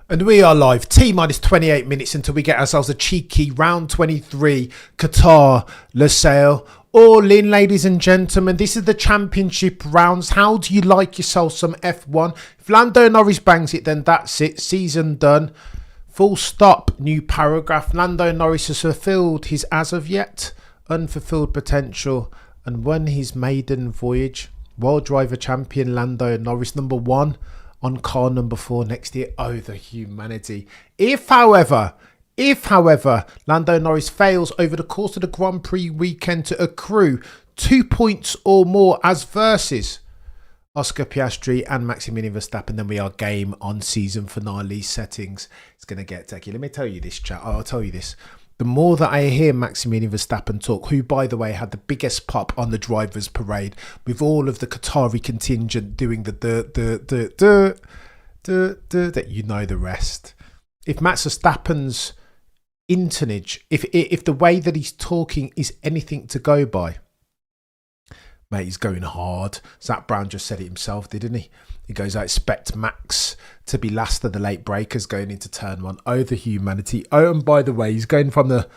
And we are live, T-minus 28 minutes until we get ourselves a cheeky round 23 Qatar Lusail. All in, ladies and gentlemen. This is the championship rounds. How do you like yourself some F1? If Lando Norris bangs it, then that's it. Season done. Full stop. New paragraph. Lando Norris has fulfilled his as of yet unfulfilled potential and won his maiden voyage. World Driver Champion Lando Norris, #1. On car number 4 next year. Oh, the humanity. If, however, Lando Norris fails over the course of the Grand Prix weekend to accrue 2 points or more as versus Oscar Piastri and Maximilian Verstappen, then we are game on season finale settings. It's going to get techie. Let me tell you this, chat. I'll tell you this. The more that I hear Maximilian Verstappen talk, who, by the way, had the biggest pop on the drivers' parade with all of the Qatari contingent doing the that you know the rest. If Max Verstappen's intonage, if the way that he's talking is anything to go by, mate, he's going hard. Zach Brown just said it himself, didn't he? He goes, I expect Max to be last of the late breakers going into turn 1. Oh, the humanity. Oh, and by the way, he's going from the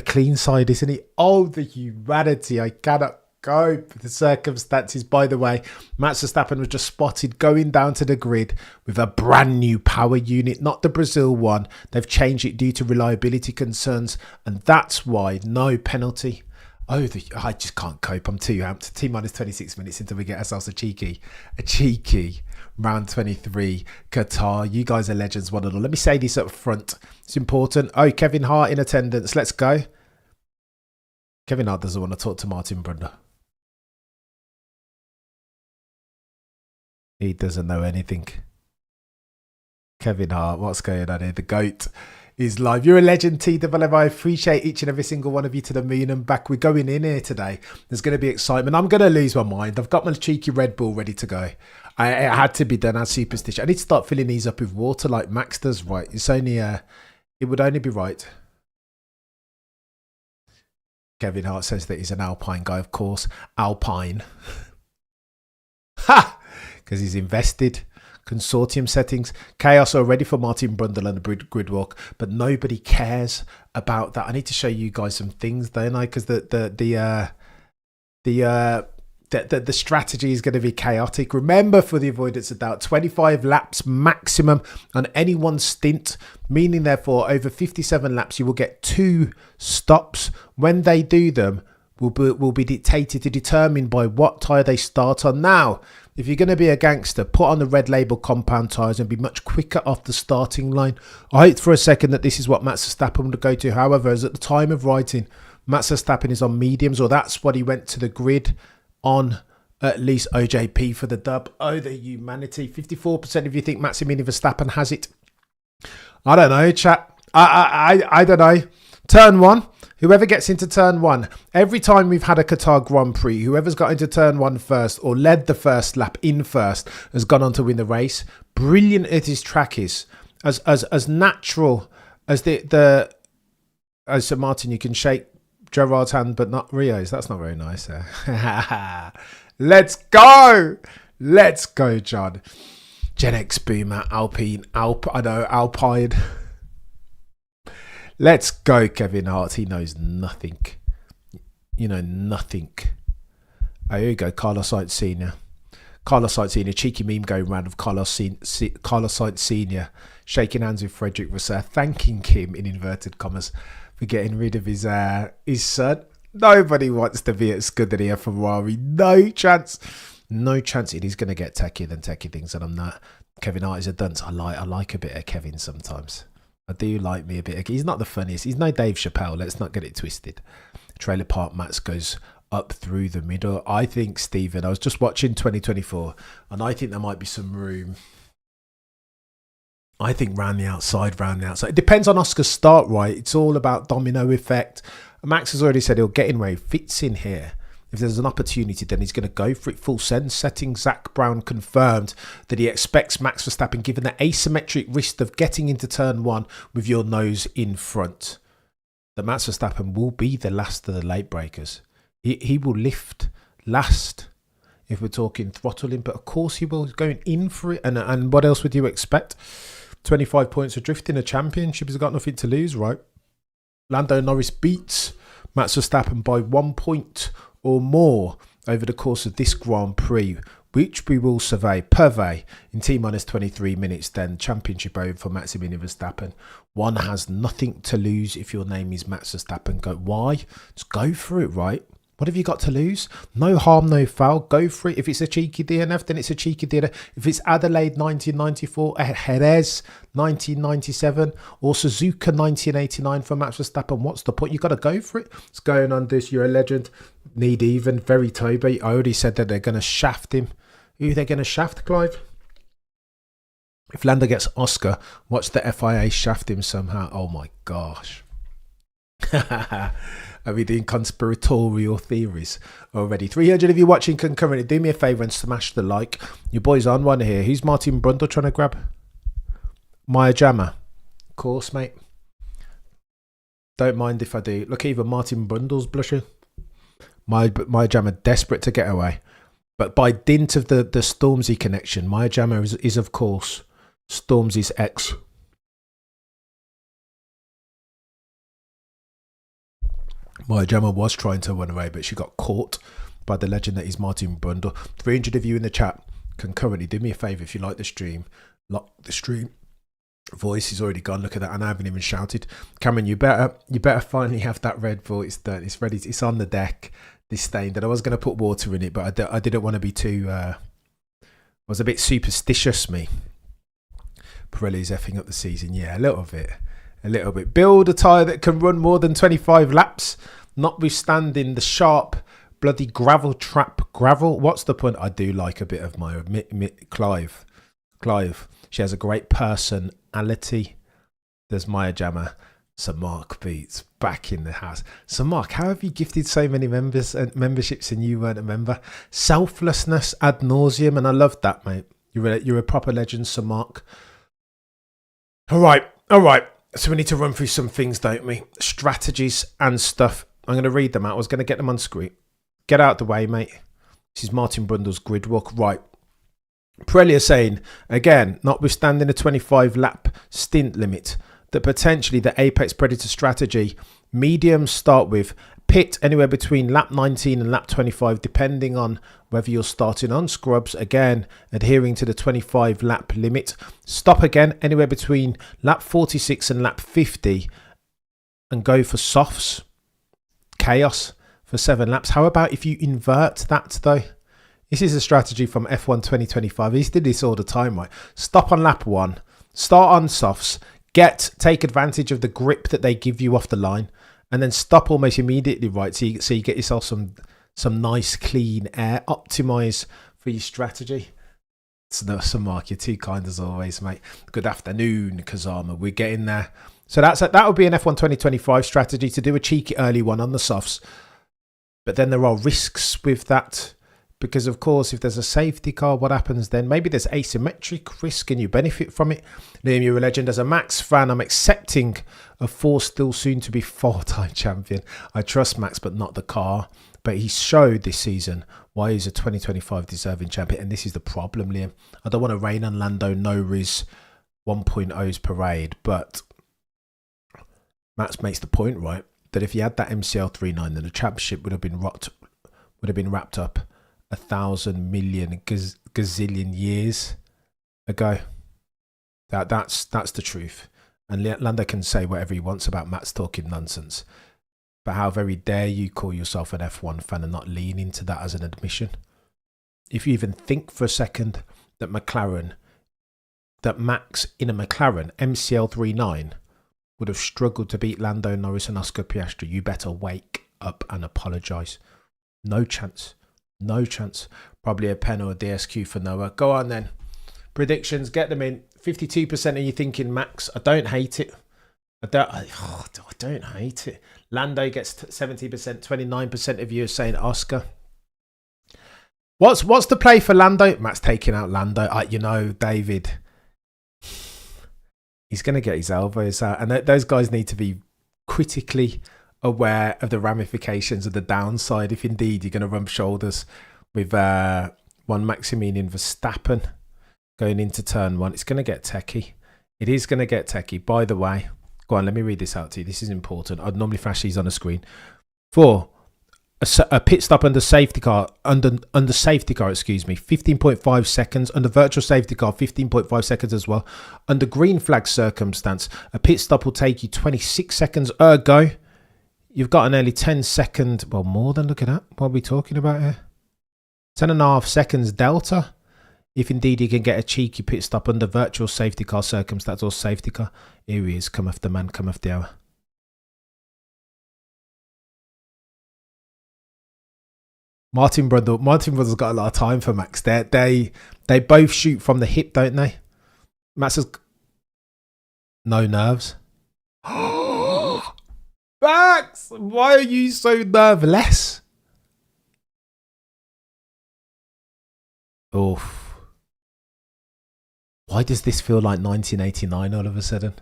clean side, isn't he? Oh, the humanity. I cannot cope with the circumstances. By the way, Max Verstappen was just spotted going down to the grid with a brand new power unit, not the Brazil one. They've changed it due to reliability concerns, and that's why no penalty. Oh, I just can't cope. I'm too amped. T-minus 26 minutes until we get ourselves a cheeky round 23 Qatar. You guys are legends, one and all. Let me say this up front. It's important. Oh, Kevin Hart in attendance. Let's go. Kevin Hart doesn't want to talk to Martin Brundle. He doesn't know anything. Kevin Hart, what's going on here? The GOAT is live. You're a legend, T-Double-M. I appreciate each and every single one of you to the moon and back. We're going in here today. There's going to be excitement. I'm going to lose my mind. I've got my cheeky Red Bull ready to go. It had to be done as superstition. I need to start filling these up with water like Max does, right? It's only, it would only be right. Kevin Hart says that he's an Alpine guy, of course. Alpine. Ha! Because he's invested. Consortium settings, chaos already for Martin Brundle and the grid walk, but nobody cares about that. I need to show you guys some things, don't I? Because the strategy is going to be chaotic. Remember, for the avoidance of doubt, 25 laps maximum on any one stint, meaning therefore over 57 laps you will get 2 stops. When they do them, will be dictated to determine by what tyre they start on. Now, if you're going to be a gangster, put on the red label compound tyres and be much quicker off the starting line. I hate for a second that this is what Max Verstappen would go to. However, as at the time of writing, Max Verstappen is on mediums, or that's what he went to the grid on, at least OJP for the dub. Oh, the humanity. 54% of you think Maximilian Verstappen has it. I don't know, chat. I don't know. Turn 1. Whoever gets into turn 1, every time we've had a Qatar Grand Prix, whoever's got into turn 1 first or led the first lap in first has gone on to win the race. Brilliant as his track is, as natural as as Sir Martin, you can shake Gerard's hand, but not Rio's. That's not very nice. Let's go. Let's go, John. Gen X Boomer, Alpine. Let's go, Kevin Hart. He knows nothing. You know, nothing. Oh, here you go, Carlos Sainz Sr. Carlos Sainz Sr. Cheeky meme going round of Carlos Sainz Sr. shaking hands with Frederick Vasseur, thanking him, in inverted commas, for getting rid of his son. Nobody wants to be at Scuderia Ferrari. No chance. No chance. It is going to get techier than techie things, and I'm not. Kevin Hart is a dunce. I like a bit of Kevin sometimes. I do like me a bit. He's not the funniest. He's no Dave Chappelle. Let's not get it twisted. Trailer Park Max goes up through the middle. I think, Stephen, I was just watching 2024, and I think there might be some room. I think round the outside. It depends on Oscar's start, right? It's all about domino effect. Max has already said he'll get in where he fits in here. If there's an opportunity, then he's going to go for it full send. Setting Zach Brown confirmed that he expects Max Verstappen, given the asymmetric risk of getting into turn 1 with your nose in front, that Max Verstappen will be the last of the late breakers. He will lift last if we're talking throttling. But of course he will. He's going in for it. And what else would you expect? 25 points adrift in a championship. He's got nothing to lose, right? Lando Norris beats Max Verstappen by 1 point or more over the course of this Grand Prix, which we will purvey in T-minus 23 minutes. Then championship over for Maximilian Verstappen. One has nothing to lose if your name is Max Verstappen. Go, why? Just go for it, right? What have you got to lose? No harm, no foul. Go for it. If it's a cheeky DNF, then it's a cheeky DNF. If it's Adelaide 1994, Jerez 1997, or Suzuka 1989 for Max Verstappen, what's the point? You got to go for it. It's going on this. You're a legend. Need even. Very Toby. I already said that they're going to shaft him. Who are they going to shaft, Clive? If Lando gets Oscar, watch the FIA shaft him somehow. Oh my gosh. Are we doing conspiratorial theories already? 300 of you watching concurrently. Do me a favour and smash the like. Your boy's on one here. Who's Martin Brundle trying to grab? Maya Jama. Of course, mate. Don't mind if I do. Look, even Martin Brundle's blushing. Maya Jama desperate to get away. But by dint of the Stormzy connection, Maya Jama is of course Stormzy's ex. Maya Jama was trying to run away, but she got caught by the legend that is Martin Brundle. 300 of you in the chat concurrently. Do me a favour if you like the stream. Lock the stream. Voice is already gone. Look at that, and I haven't even shouted. Cameron, you better finally have that red voice done. It's ready. It's on the deck. This stain that I was going to put water in it, but I didn't want to be too. I was a bit superstitious. Me. Pirelli's effing up the season. Yeah, a little bit. Build a tyre that can run more than 25 laps, notwithstanding the sharp, bloody gravel trap. Gravel? What's the point? I do like a bit of my Clive. She has a great personality. There's Maya Jama. Sir Mark Beats back in the house. Sir Mark, how have you gifted so many members and memberships and you weren't a member? Selflessness ad nauseum, and I love that, mate. You're a proper legend, Sir Mark. All right. So we need to run through some things, don't we? Strategies and stuff. I'm going to read them out. I was going to get them on screen. Get out the way, mate. This is Martin Brundle's grid walk. Right. Pirelli are saying, again, notwithstanding a 25 lap stint limit, that potentially the Apex Predator strategy, mediums start with pit anywhere between lap 19 and lap 25, depending on whether you're starting on scrubs, again, adhering to the 25 lap limit. Stop again anywhere between lap 46 and lap 50 and go for softs. Chaos for 7 laps. How about if you invert that though? This is a strategy from F1 2025. He's did this all the time, right? Stop on lap 1, start on softs, take advantage of the grip that they give you off the line, and then stop almost immediately, right? So you get yourself some nice clean air. Optimize for your strategy. So Mark, you're too kind as always, mate. Good afternoon, Kazama. We're getting there. So that would be an F1 2025 strategy, to do a cheeky early one on the softs. But then there are risks with that, because of course, if there's a safety car, what happens then? Maybe there's asymmetric risk and you benefit from it. Liam, you're a legend. As a Max fan, I'm accepting a 4 still soon to be 4-time champion. I trust Max, but not the car. But he showed this season why he's a 2025 deserving champion. And this is the problem, Liam. I don't want to rain on Lando Norris 1.0's parade, but Max makes the point, right, that if he had that MCL 39, then the championship would have been wrapped up 1,000 million gazillion years ago. That's the truth. And Lando can say whatever he wants about Matt's talking nonsense, but how very dare you call yourself an F1 fan and not lean into that as an admission? If you even think for a second that Max in a McLaren MCL 39 would have struggled to beat Lando Norris and Oscar Piastri, you better wake up and apologise. No chance. No chance. Probably a pen or a DSQ for Noah. Go on then. Predictions, get them in. 52% of you thinking Max. I don't hate it. I don't hate it. Lando gets 70%. 29% of you are saying Oscar. What's the play for Lando? Matt's taking out Lando. David, he's going to get his elbows out. And those guys need to be critically aware of the ramifications of the downside if indeed you're going to rub shoulders with one Maximilian Verstappen going into turn one. It's going to get techie. It is going to get techie. By the way, go on, let me read this out to you. This is important. I'd normally flash these on a screen. For a pit stop under safety car, under safety car, excuse me, 15.5 seconds. Under virtual safety car, 15.5 seconds as well. Under green flag circumstance, a pit stop will take you 26 seconds. Ergo, you've got an early 10-second, well, more than, look at that. What are we talking about here? 10.5 seconds delta. If indeed you can get a cheeky pit stop under virtual safety car circumstance or safety car. Here he is. Come off the man, come off the hour. Martin Brother's got a lot of time for Max. They both shoot from the hip, don't they? Max has no nerves. Max, why are you so nerveless? Oof. Why does this feel like 1989 all of a sudden?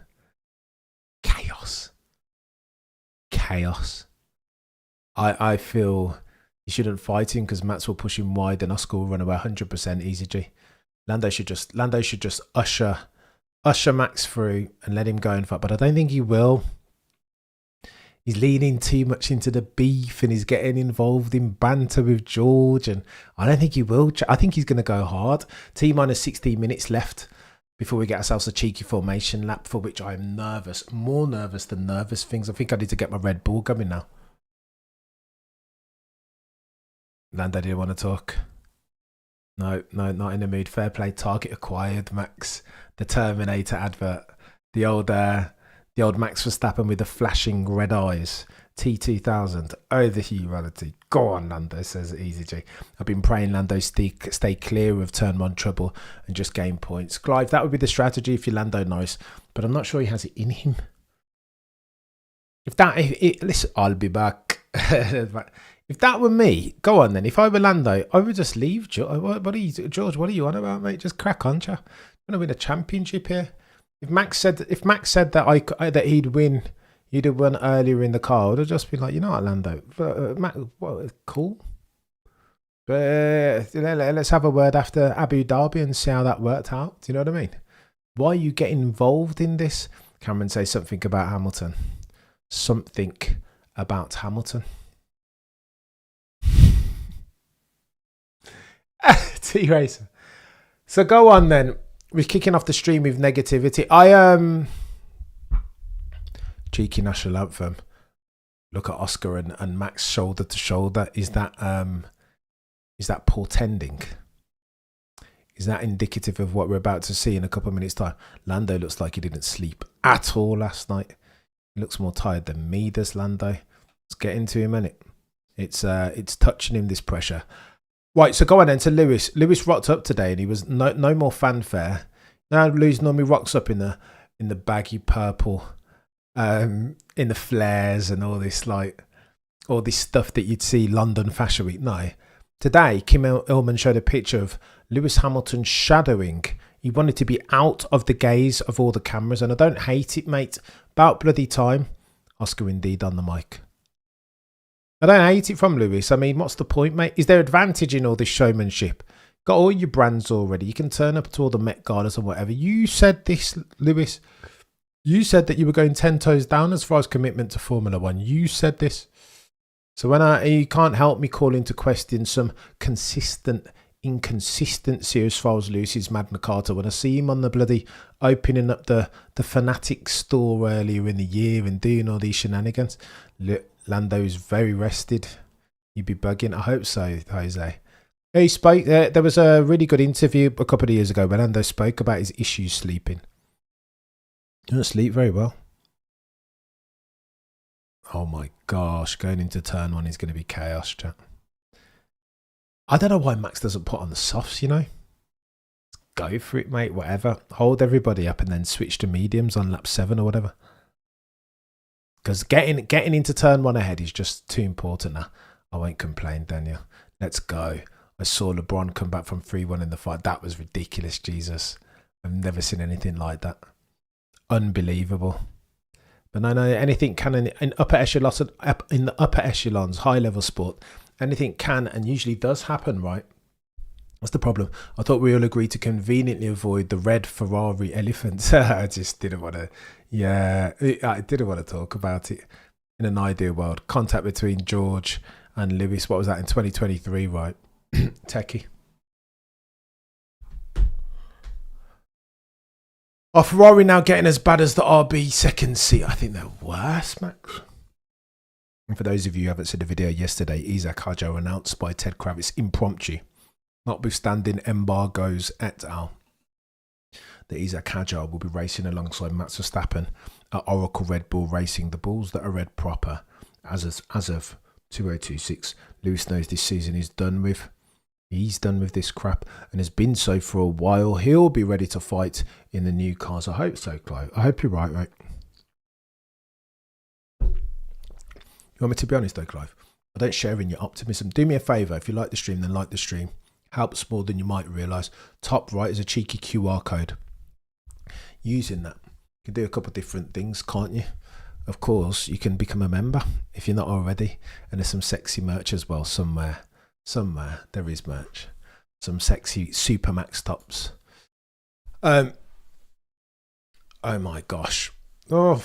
Chaos. I feel you shouldn't fight him because Max will push him wide and Oscar will run away 100% easy G. Lando should just usher Max through and let him go and fight, but I don't think he will. He's leaning too much into the beef and he's getting involved in banter with George, and I don't think he will. I think he's going to go hard. T-minus 16 minutes left before we get ourselves a cheeky formation lap, for which I am nervous. More nervous than nervous things. I think I need to get my Red Bull going now. Lando didn't want to talk. No, not in the mood. Fair play. Target acquired, Max. The Terminator advert. The old Max Verstappen with the flashing red eyes. T2000. Oh, the humanity. Go on, Lando, says Easy G. I've been praying Lando stay clear of turn one trouble and just gain points. Clive, that would be the strategy if you're Lando Norris, but I'm not sure he has it in him. Listen, I'll be back. If that were me, go on then. If I were Lando, I would just leave. George, what are you on about, mate? Just crack on, cha. I'm going to win a championship here. If Max said that he'd win, he'd have won earlier in the car, I would have just been like, you know what, Lando, Max, cool. But let's have a word after Abu Dhabi and see how that worked out. Do you know what I mean? Why are you getting involved in this? Cameron says something about Hamilton. Something about Hamilton. T-Racer. So go on then. We're kicking off the stream with negativity. Cheeky national anthem. Look at Oscar and Max shoulder to shoulder. Is that portending? Is that indicative of what we're about to see in a couple of minutes' time? Lando looks like he didn't sleep at all last night. He looks more tired than me, does Lando. Let's get into him, innit? It's touching him, this pressure. Right, so go on then to Lewis. Lewis rocked up today and he was no more fanfare. Now Lewis normally rocks up in the baggy purple, in the flares and all this stuff that you'd see London Fashion Week. No. Today, Kim Illman showed a picture of Lewis Hamilton shadowing. He wanted to be out of the gaze of all the cameras, and I don't hate it, mate. About bloody time. Oscar indeed on the mic. I don't hate it from Lewis. I mean, what's the point, mate? Is there advantage in all this showmanship? Got all your brands already. You can turn up to all the Met Galas and whatever. You said this, Lewis. You said that you were going 10 toes down as far as commitment to Formula One. You said this. So when you can't help me call into question some consistent inconsistency as far as Lewis's Magna Carta, when I see him on the bloody opening up the Fanatic store earlier in the year and doing all these shenanigans. Lando's very rested. You'd be bugging. I hope so, Jose. He spoke. There was a really good interview a couple of years ago where Lando spoke about his issues sleeping. He doesn't sleep very well. Oh my gosh, going into turn one is going to be chaos, chat. I don't know why Max doesn't put on the softs, you know. Go for it, mate, whatever. Hold everybody up and then switch to mediums on lap 7 or whatever. Because getting into turn one ahead is just too important now. I won't complain, Daniel. Let's go. I saw LeBron come back from 3-1 in the fight. That was ridiculous, Jesus. I've never seen anything like that. Unbelievable. But no, anything can in upper echelons, high level sport, anything can and usually does happen, right? What's the problem? I thought we all agreed to conveniently avoid the red Ferrari elephant. I just didn't want to. Yeah, I didn't want to talk about it. In an ideal world, contact between George and Lewis. What was that in 2023? Right, techie. Are Ferrari now getting as bad as the RB second seat? I think they're worse, Max. And for those of you who haven't seen the video yesterday, Isaac Hajo announced by Ted Kravitz impromptu, notwithstanding embargoes et al., that Isaac Hajar will be racing alongside Max Verstappen at Oracle Red Bull Racing, the bulls that are red proper. As of 2026, Lewis knows this season is done with. He's done with this crap and has been so for a while. He'll be ready to fight in the new cars. I hope so, Clive. I hope you're right. You want me to be honest though, Clive? I don't share in your optimism. Do me a favour. If you like the stream, then like the stream. Helps more than you might realise. Top right is a cheeky QR code. Using that, you can do a couple of different things, can't you? Of course, you can become a member if you're not already. And there's some sexy merch as well somewhere. Somewhere there is merch. Some sexy Supermax tops. Oh my gosh. Oh,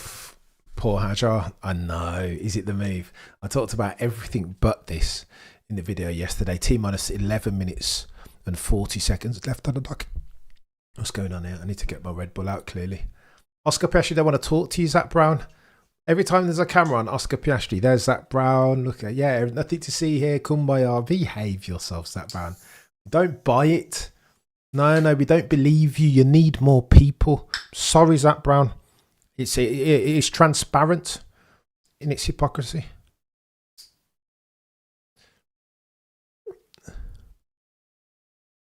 poor Hajar. I know. Is it the move? I talked about everything but this in the video yesterday. T-minus 11 minutes and 40 seconds left on the dock. What's going on here? I need to get my Red Bull out clearly. Oscar Piastri, they want to talk to you, Zach Brown. Every time there's a camera on Oscar Piastri, there's Zach Brown. Look at, yeah, nothing to see here. Kumbaya. Behave yourself, Zach Brown. Don't buy it. No, we don't believe you. You need more people. Sorry, Zach Brown. It is transparent in its hypocrisy.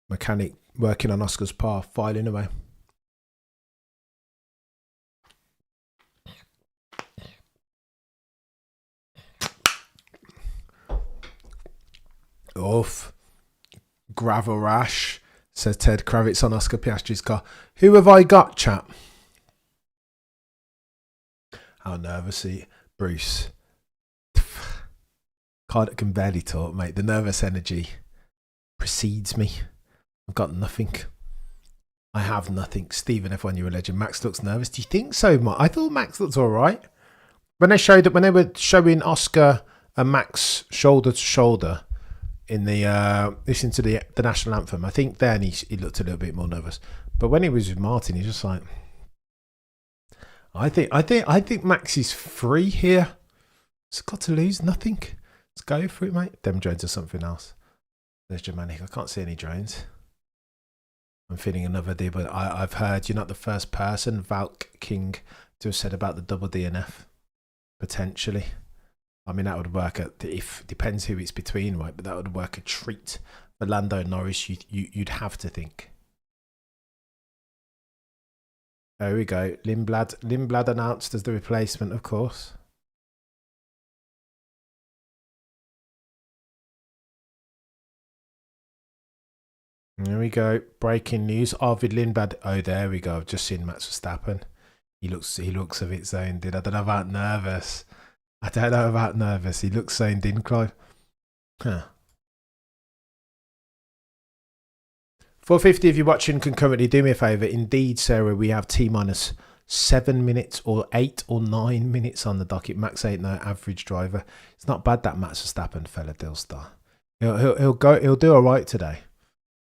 Mechanic working on Oscar's path, filing away. Oof. Gravel rash, says Ted Kravitz on Oscar Piastri's car. Who have I got, chap? How nervous he, Bruce. Can barely talk, mate. The nervous energy precedes me. I've got nothing. I have nothing. Stephen F1, you're a legend. Max looks nervous. Do you think so, Mark? I thought Max looked all right. When they were showing Oscar and Max shoulder to shoulder in the listening to the national anthem, I think then he looked a little bit more nervous. But when he was with Martin, he's just like, I think Max is free here. It's got to lose nothing. Let's go for it, mate. Dem drones or something else. There's Germanic. I can't see any drones. I'm feeling another D, but I've heard you're not the first person, Valk King, to have said about the double DNF. Potentially. I mean, that would work depends who it's between, right? But that would work a treat for Lando Norris. You'd have to think. There we go. Lindblad announced as the replacement, of course. There we go. Breaking news. Arvid Lindblad. Oh, there we go. I've just seen Max Verstappen. He looks a bit zoned in. I don't know about nervous. He looks zoned in, Clive. Huh. 450 if you're watching concurrently. Do me a favour. Indeed, Sarah, we have T-minus 7 minutes or 8 or 9 minutes on the docket. Max ain't no average driver. It's not bad, that Max Verstappen fella, Dilstar. He'll do all right today.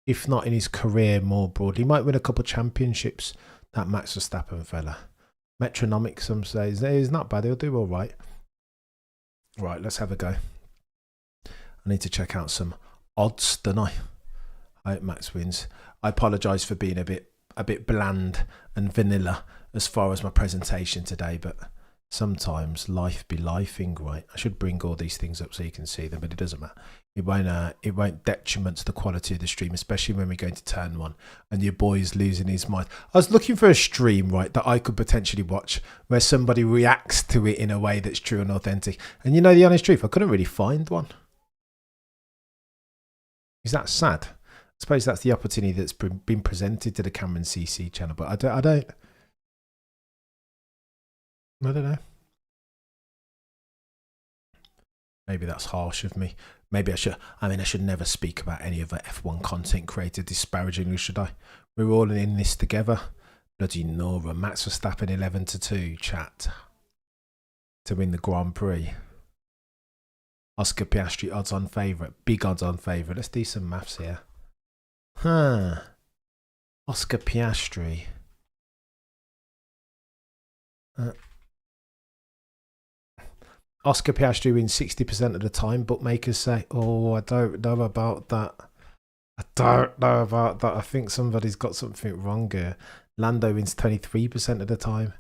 If not in his career more broadly. He might win a couple of championships, that Max Verstappen fella. Metronomic, some say. He's not bad. He'll do all right. Right, let's have a go. I need to check out some odds, don't I? I hope Max wins. I apologise for being a bit bland and vanilla as far as my presentation today, but sometimes life be lifing, right? I should bring all these things up so you can see them, but it doesn't matter. It won't detriment the quality of the stream, especially when we go into turn one and your boy's losing his mind. I was looking for a stream, right, that I could potentially watch where somebody reacts to it in a way that's true and authentic. And you know the honest truth, I couldn't really find one. Is that sad? I suppose that's the opportunity that's been presented to the Cameron CC channel, but I don't know. Maybe that's harsh of me. Maybe I should. I mean, I should never speak about any other F1 content creator disparagingly, should I? We're all in this together. Bloody Nora, Max Verstappen 11-2, chat, to win the Grand Prix. Oscar Piastri odds-on favourite, big odds-on favourite. Let's do some maths here. Oscar Piastri. Oscar Piastri wins 60% of the time. Bookmakers say, oh, I don't know about that. I think somebody's got something wrong here. Lando wins 23% of the time.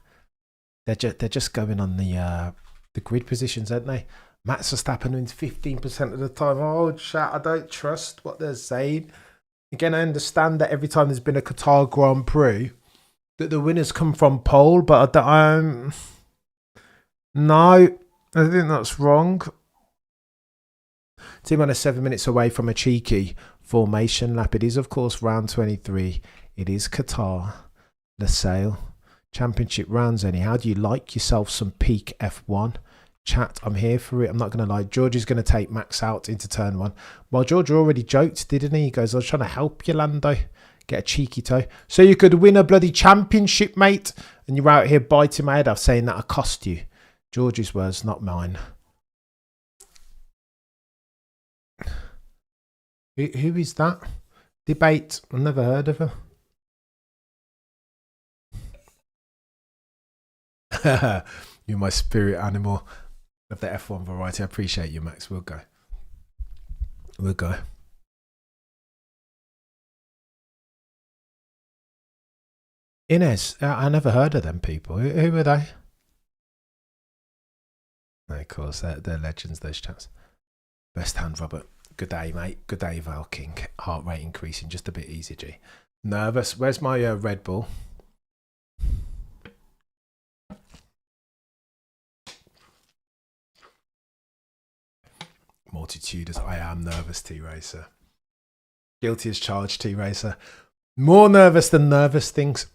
They're just going on the grid positions, aren't they? Max Verstappen wins 15% of the time. Oh, chat, I don't trust what they're saying. Again, I understand that every time there's been a Qatar Grand Prix, that the winners come from pole, but no, I think that's wrong. T-minus 7 minutes away from a cheeky formation lap. It is, of course, round 23. It is Qatar, Lusail. Championship rounds, any. How do you like yourself some peak F1? Chat, I'm here for it. I'm not going to lie. George is going to take Max out into turn 1. Well, George already joked, didn't he? He goes, I was trying to help you, Lando. Get a cheeky toe. So you could win a bloody championship, mate. And you're out here biting my head off saying that'll cost you. George's words, not mine. Who is that? Debate. I've never heard of her. You're my spirit animal of the F1 variety. I appreciate you, Max. We'll go. We'll go. Inez. I never heard of them people. Who are they? Of course, they're legends, those chaps. Best hand, Robert. Good day, mate. Good day, Val King. Heart rate increasing just a bit easy, G. Nervous. Where's my Red Bull? Multitude as I am nervous, T-Racer. Guilty as charged, T-Racer. More nervous than nervous things.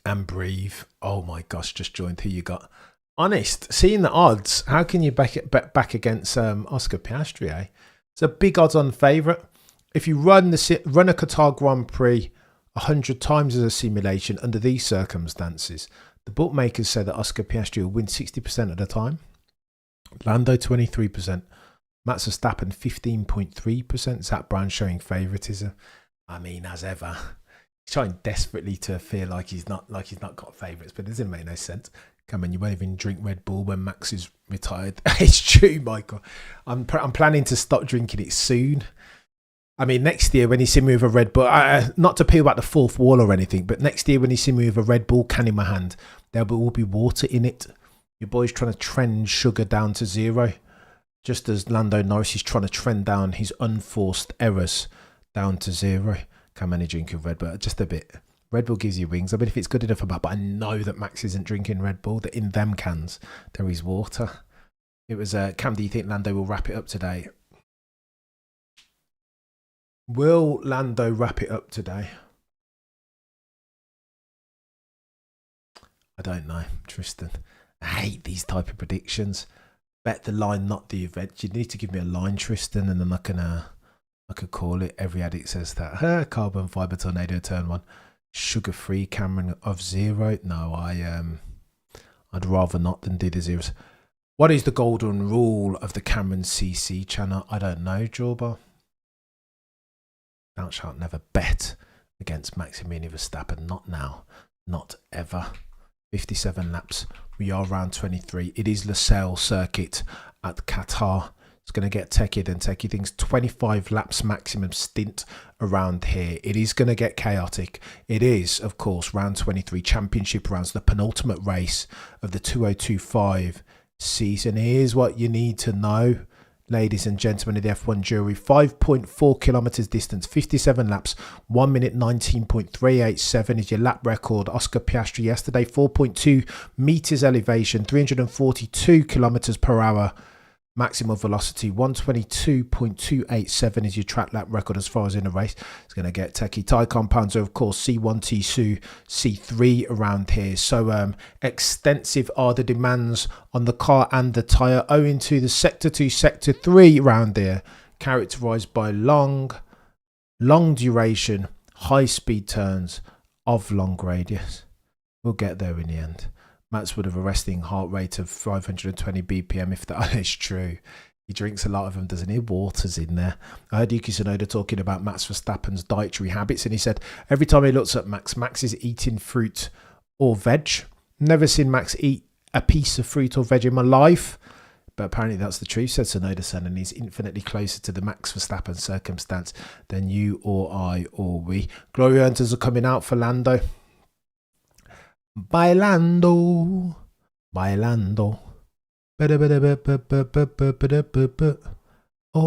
And breathe. Oh my gosh, just joined. Who you got? Honest, seeing the odds, how can you back against Oscar Piastri, eh? It's a big odds-on favourite. If you run a Qatar Grand Prix 100 times as a simulation under these circumstances, the bookmakers say that Oscar Piastri will win 60% of the time. Lando 23%. Max Verstappen 15.3%. Zach Brown showing favouritism. I mean, as ever, he's trying desperately to feel like he's not got favourites, but it doesn't make no sense. Come on, you won't even drink Red Bull when Max is retired. It's true, Michael. I'm planning to stop drinking it soon. I mean, next year when you see me with a Red Bull, not to peel back the fourth wall or anything, but next year when you see me with a Red Bull can in my hand, there will be water in it. Your boy's trying to trend sugar down to 0, just as Lando Norris is trying to trend down his unforced errors down to 0. Come on, drinking Red Bull, just a bit. Red Bull gives you wings. I mean, if it's good enough for that, but I know that Max isn't drinking Red Bull, that in them cans there is water. It was, Cam, do you think Lando will wrap it up today? Will Lando wrap it up today? I don't know, Tristan. I hate these type of predictions. Bet the line, not the event. You need to give me a line, Tristan, and then I could call it. Every addict says that. Carbon fiber tornado turn 1. Sugar-free Cameron of 0. No, I'd rather not than do the zeros. What is the golden rule of the Cameron CC channel? I don't know, Jorba. Thou shalt never bet against Maximilian Verstappen. Not now. Not ever. 57 laps. We are round 23. It is Lusail circuit at Qatar. It's going to get techie and techie things. 25 laps maximum stint around here. It is going to get chaotic. It is, of course, round 23 championship rounds, the penultimate race of the 2025 season. Here's what you need to know, ladies and gentlemen of the F1 jury. 5.4 kilometers distance, 57 laps, 1 minute 19.387 is your lap record. Oscar Piastri yesterday, 4.2 meters elevation, 342 kilometers per hour. Maximum velocity 122.287 is your track lap record as far as in a race. It's going to get techie. Tyre compounds are of course C1, T2, C3 around here. So extensive are the demands on the car and the tyre owing to the sector 2, sector 3 around here, characterised by long duration, high speed turns of long radius. We'll get there in the end. Matt's would have a resting heart rate of 520 BPM if that is true. He drinks a lot of them, doesn't he? Water's in there. I heard Yuki Tsunoda talking about Max Verstappen's dietary habits, and he said every time he looks at Max is eating fruit or veg. Never seen Max eat a piece of fruit or veg in my life, but apparently that's the truth, said Tsunoda-san, and he's infinitely closer to the Max Verstappen circumstance than you or I or we. Glory hunters are coming out for Lando. Bailando. Oh,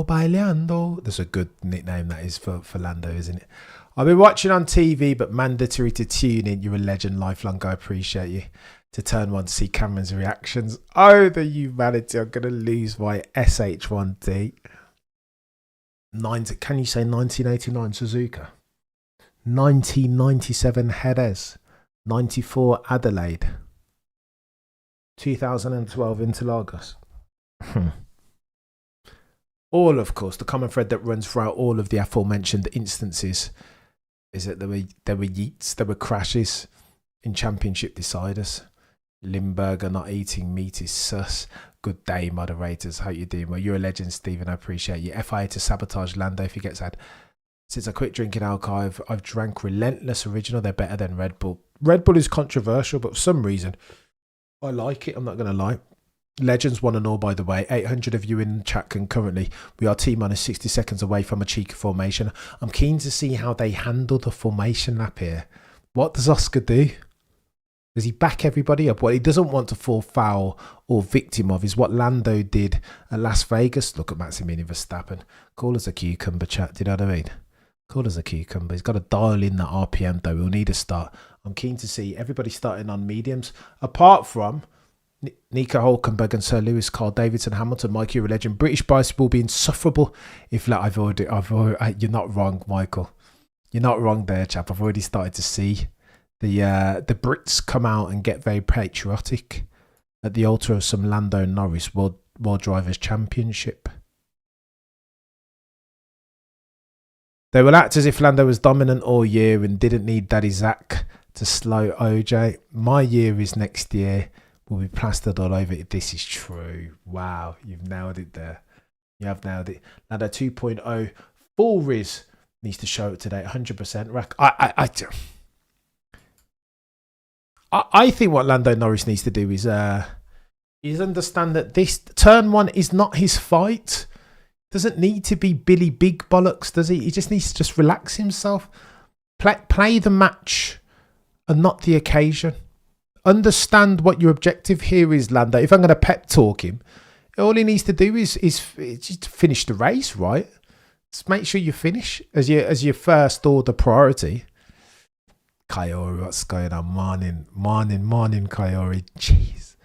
bailando. That's a good nickname that is for Lando, isn't it? I've been watching on TV, but mandatory to tune in. You're a legend, lifelong. I appreciate you. To turn one to see Cameron's reactions. Oh, the humanity. I'm going to lose my SH1D. Can you say 1989 Suzuka? 1997 Jerez. 94 Adelaide. 2012 Interlagos. All, of course, the common thread that runs throughout all of the aforementioned instances is that there were yeets, there were crashes in championship deciders. Limburger not eating meat is sus. Good day, moderators. How you doing? Well, you're a legend, Stephen. I appreciate you. FIA to sabotage Lando if he gets had. Since I quit drinking alcohol, I've drank Relentless Original. They're better than Red Bull. Red Bull is controversial, but for some reason, I like it. I'm not going to lie. Legends want to know, by the way. 800 of you in the chat concurrently. We are T-minus 60 seconds away from a cheeky formation. I'm keen to see how they handle the formation lap here. What does Oscar do? Does he back everybody up? What he doesn't want to fall foul or victim of is what Lando did at Las Vegas. Look at Maximilian Verstappen. Cool as a cucumber, chat. Do you know what I mean? Cool as a cucumber. He's got to dial in that RPM though. We'll need a start. I'm keen to see everybody starting on mediums. Apart from Nico Hulkenberg and Sir Lewis, Carl Davidson, Hamilton, Mike, you're a legend. British bicycle will be insufferable if like, you're not wrong, Michael. You're not wrong there, chap. I've already started to see the Brits come out and get very patriotic at the altar of some Lando Norris World Drivers' Championship. They will act as if Lando was dominant all year and didn't need Daddy Zach to slow OJ. My year is next year. Will be plastered all over it. This is true. Wow, you've nailed it there. You have nailed it. Lando 2.0 full Riz needs to show it today. 100% rack. I think what Lando Norris needs to do is understand that this turn one is not his fight. Doesn't need to be Billy Big Bollocks, does he? He just needs to just relax himself. Play the match and not the occasion. Understand what your objective here is, Lando. If I'm going to pep talk him, all he needs to do is just finish the race, right? Just make sure you finish as your first order priority. Kayori, what's going on? Morning, Kayori. Jeez,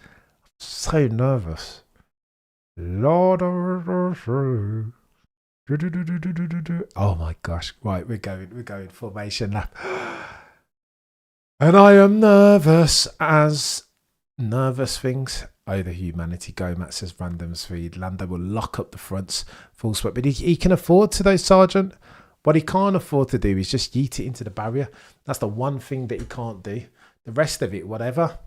I'm so nervous. Lord, oh my gosh! Right, we're going formation lap, and I am nervous as nervous things. Oh, the humanity go. Matt says random speed. Lando will lock up the fronts full sweat, but he can afford to though, Sergeant. What he can't afford to do is just yeet it into the barrier. That's the one thing that he can't do. The rest of it, whatever.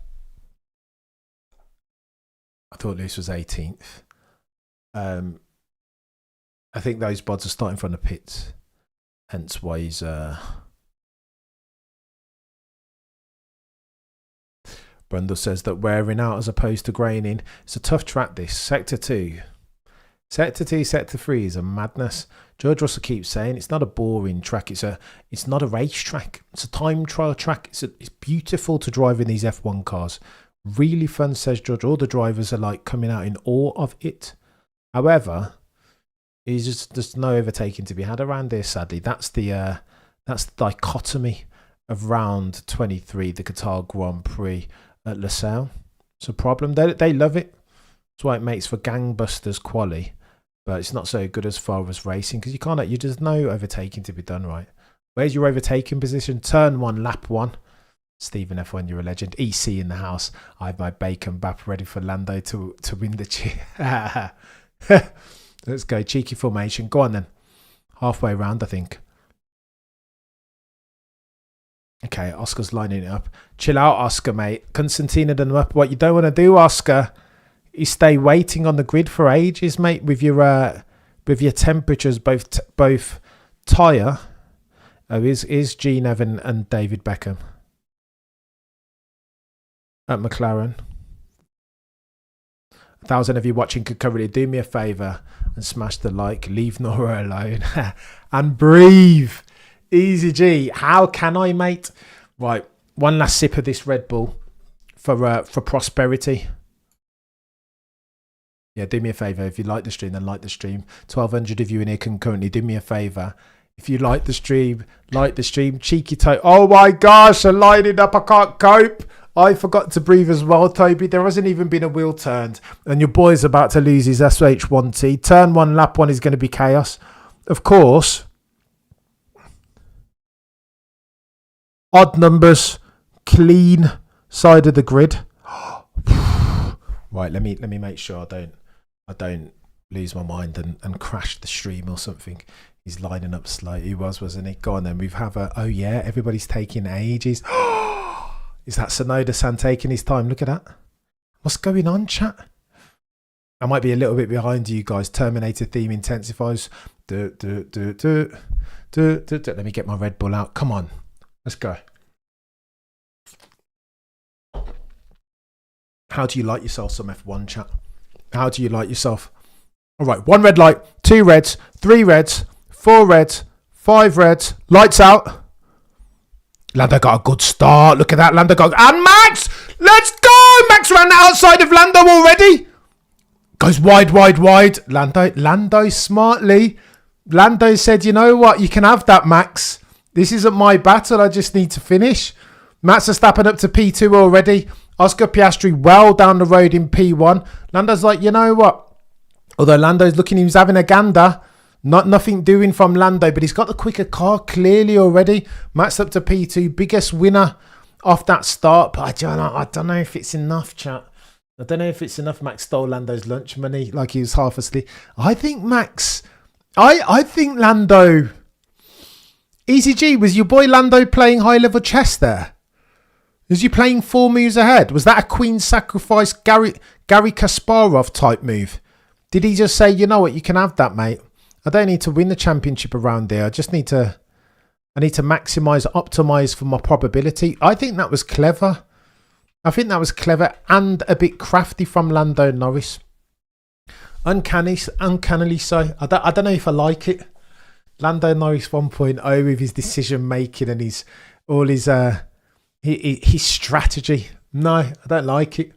I thought Lewis was 18th. I think those bods are starting from the pits. Hence why he's... Brundle says that wearing out as opposed to graining in. It's a tough track, this. Sector 2. Sector 2, Sector 3 is a madness. George Russell keeps saying it's not a boring track. It's not a race track. It's a time trial track. It's beautiful to drive in these F1 cars. Really fun, says George. All the drivers are like coming out in awe of it. However, there's no overtaking to be had around here, sadly. That's the dichotomy of round 23, the Qatar Grand Prix at Losail. It's a problem. They love it. That's why it makes for gangbusters quali, but it's not so good as far as racing because you there's no overtaking to be done, right? Where's your overtaking position? Turn 1, lap 1. Stephen F1, you're a legend. EC in the house. I have my bacon bap ready for Lando to win the cheer. Let's go. Cheeky formation. Go on then. Halfway round, I think. Okay, Oscar's lining it up. Chill out, Oscar, mate. Constantina done them up. What you don't want to do, Oscar, is stay waiting on the grid for ages, mate, with your temperatures, both tyre. Oh, is Gene Evan and David Beckham at McLaren? 1,000 of you watching could currently do me a favour and smash the like, leave Nora alone, and breathe. Easy G. How can I, mate? Right, one last sip of this Red Bull for prosperity. Yeah, do me a favour. If you like the stream, then like the stream. 1,200 of you in here can currently do me a favour. If you like the stream, like the stream. Cheeky toe. Oh my gosh, I'm lining up. I can't cope. I forgot to breathe as well, Toby. There hasn't even been a wheel turned. And your boy's about to lose his SH1T. Turn 1, lap 1 is going to be chaos. Of course. Odd numbers. Clean side of the grid. Right, let me make sure I don't lose my mind and crash the stream or something. He's lining up slow. He wasn't he? Go on then. We've oh yeah, everybody's taking ages. Is that Sonoda-san taking his time? Look at that. What's going on, chat? I might be a little bit behind you guys. Terminator theme intensifies. Let me get my Red Bull out. Come on. Let's go. How do you like yourself, some F1 chat? How do you like yourself? All right, 1 red light, 2 reds, 3 reds, 4 reds, 5 reds. Lights out. Lando got a good start. Look at that, Lando got... And Max! Let's go! Max ran outside of Lando already. Goes wide, wide, wide. Lando smartly. Lando said, you know what? You can have that, Max. This isn't my battle. I just need to finish. Max Verstappen up to P2 already. Oscar Piastri well down the road in P1. Lando's like, you know what? Although Lando's looking, he was having a gander. Nothing doing from Lando, but he's got the quicker car clearly already. Max up to P2. Biggest winner off that start. But I don't know if it's enough, chat. I don't know if it's enough. Max stole Lando's lunch money like he was half asleep. I think Max... I think Lando... Easy G, was your boy Lando playing high-level chess there? Was you playing 4 moves ahead? Was that a Queen Sacrifice Gary Kasparov type move? Did he just say, you know what, you can have that, mate. I don't need to win the championship around here. I just need to... I need to optimise for my probability. I think that was clever. I think that was clever and a bit crafty from Lando Norris. Uncannily so. I don't know if I like it. Lando Norris 1.0 with his decision making and his strategy. No, I don't like it.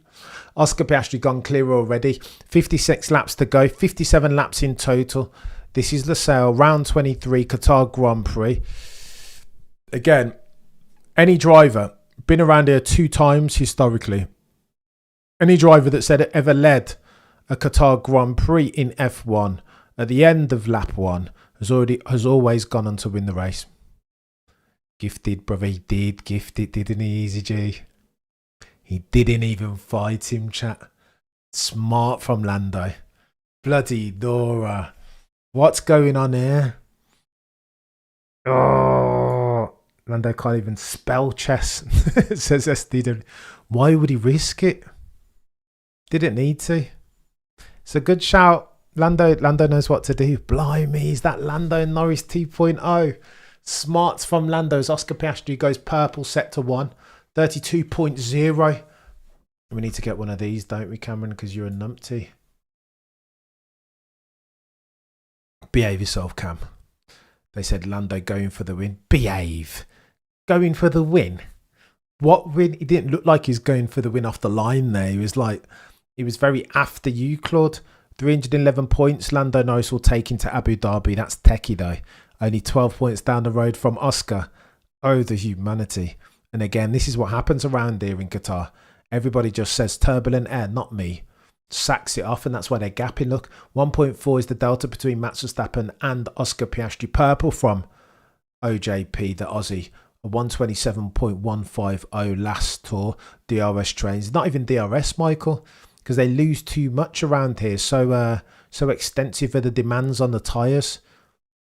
Oscar Piastri gone clear already. 56 laps to go. 57 laps in total. This is Losail, round 23, Qatar Grand Prix. Again, any driver, been around here 2 times historically. Any driver that's ever led a Qatar Grand Prix in F1 at the end of lap 1 has always gone on to win the race. Gifted, brother, he did. Gifted, didn't he, Easy G? He didn't even fight him, chat. Smart from Lando. Bloody Dora. What's going on here? Oh, Lando can't even spell chess, says SD. Why would he risk it? Didn't need to. It's a good shout. Lando knows what to do. Blimey, he's that Lando Norris 2.0. Smarts from Lando's. Oscar Piastri goes purple, set to 1. 32.0. We need to get one of these, don't we, Cameron? Because you're a numpty. Behave yourself, Cam. They said Lando going for the win. Behave. Going for the win? What win? He didn't look like he was going for the win off the line there. He was very after you, Claude. 311 points. Lando Norris will take into Abu Dhabi. That's techie though. Only 12 points down the road from Oscar. Oh, the humanity. And again, this is what happens around here in Qatar. Everybody just says turbulent air, not me. sacks it off, and that's why they're gapping. Look, 1.4 is the delta between Max Verstappen and Oscar Piastri. Purple from OJP, the Aussie. A 127.150 last tour. DRS trains. Not even DRS, Michael, because they lose too much around here. So extensive are the demands on the tyres.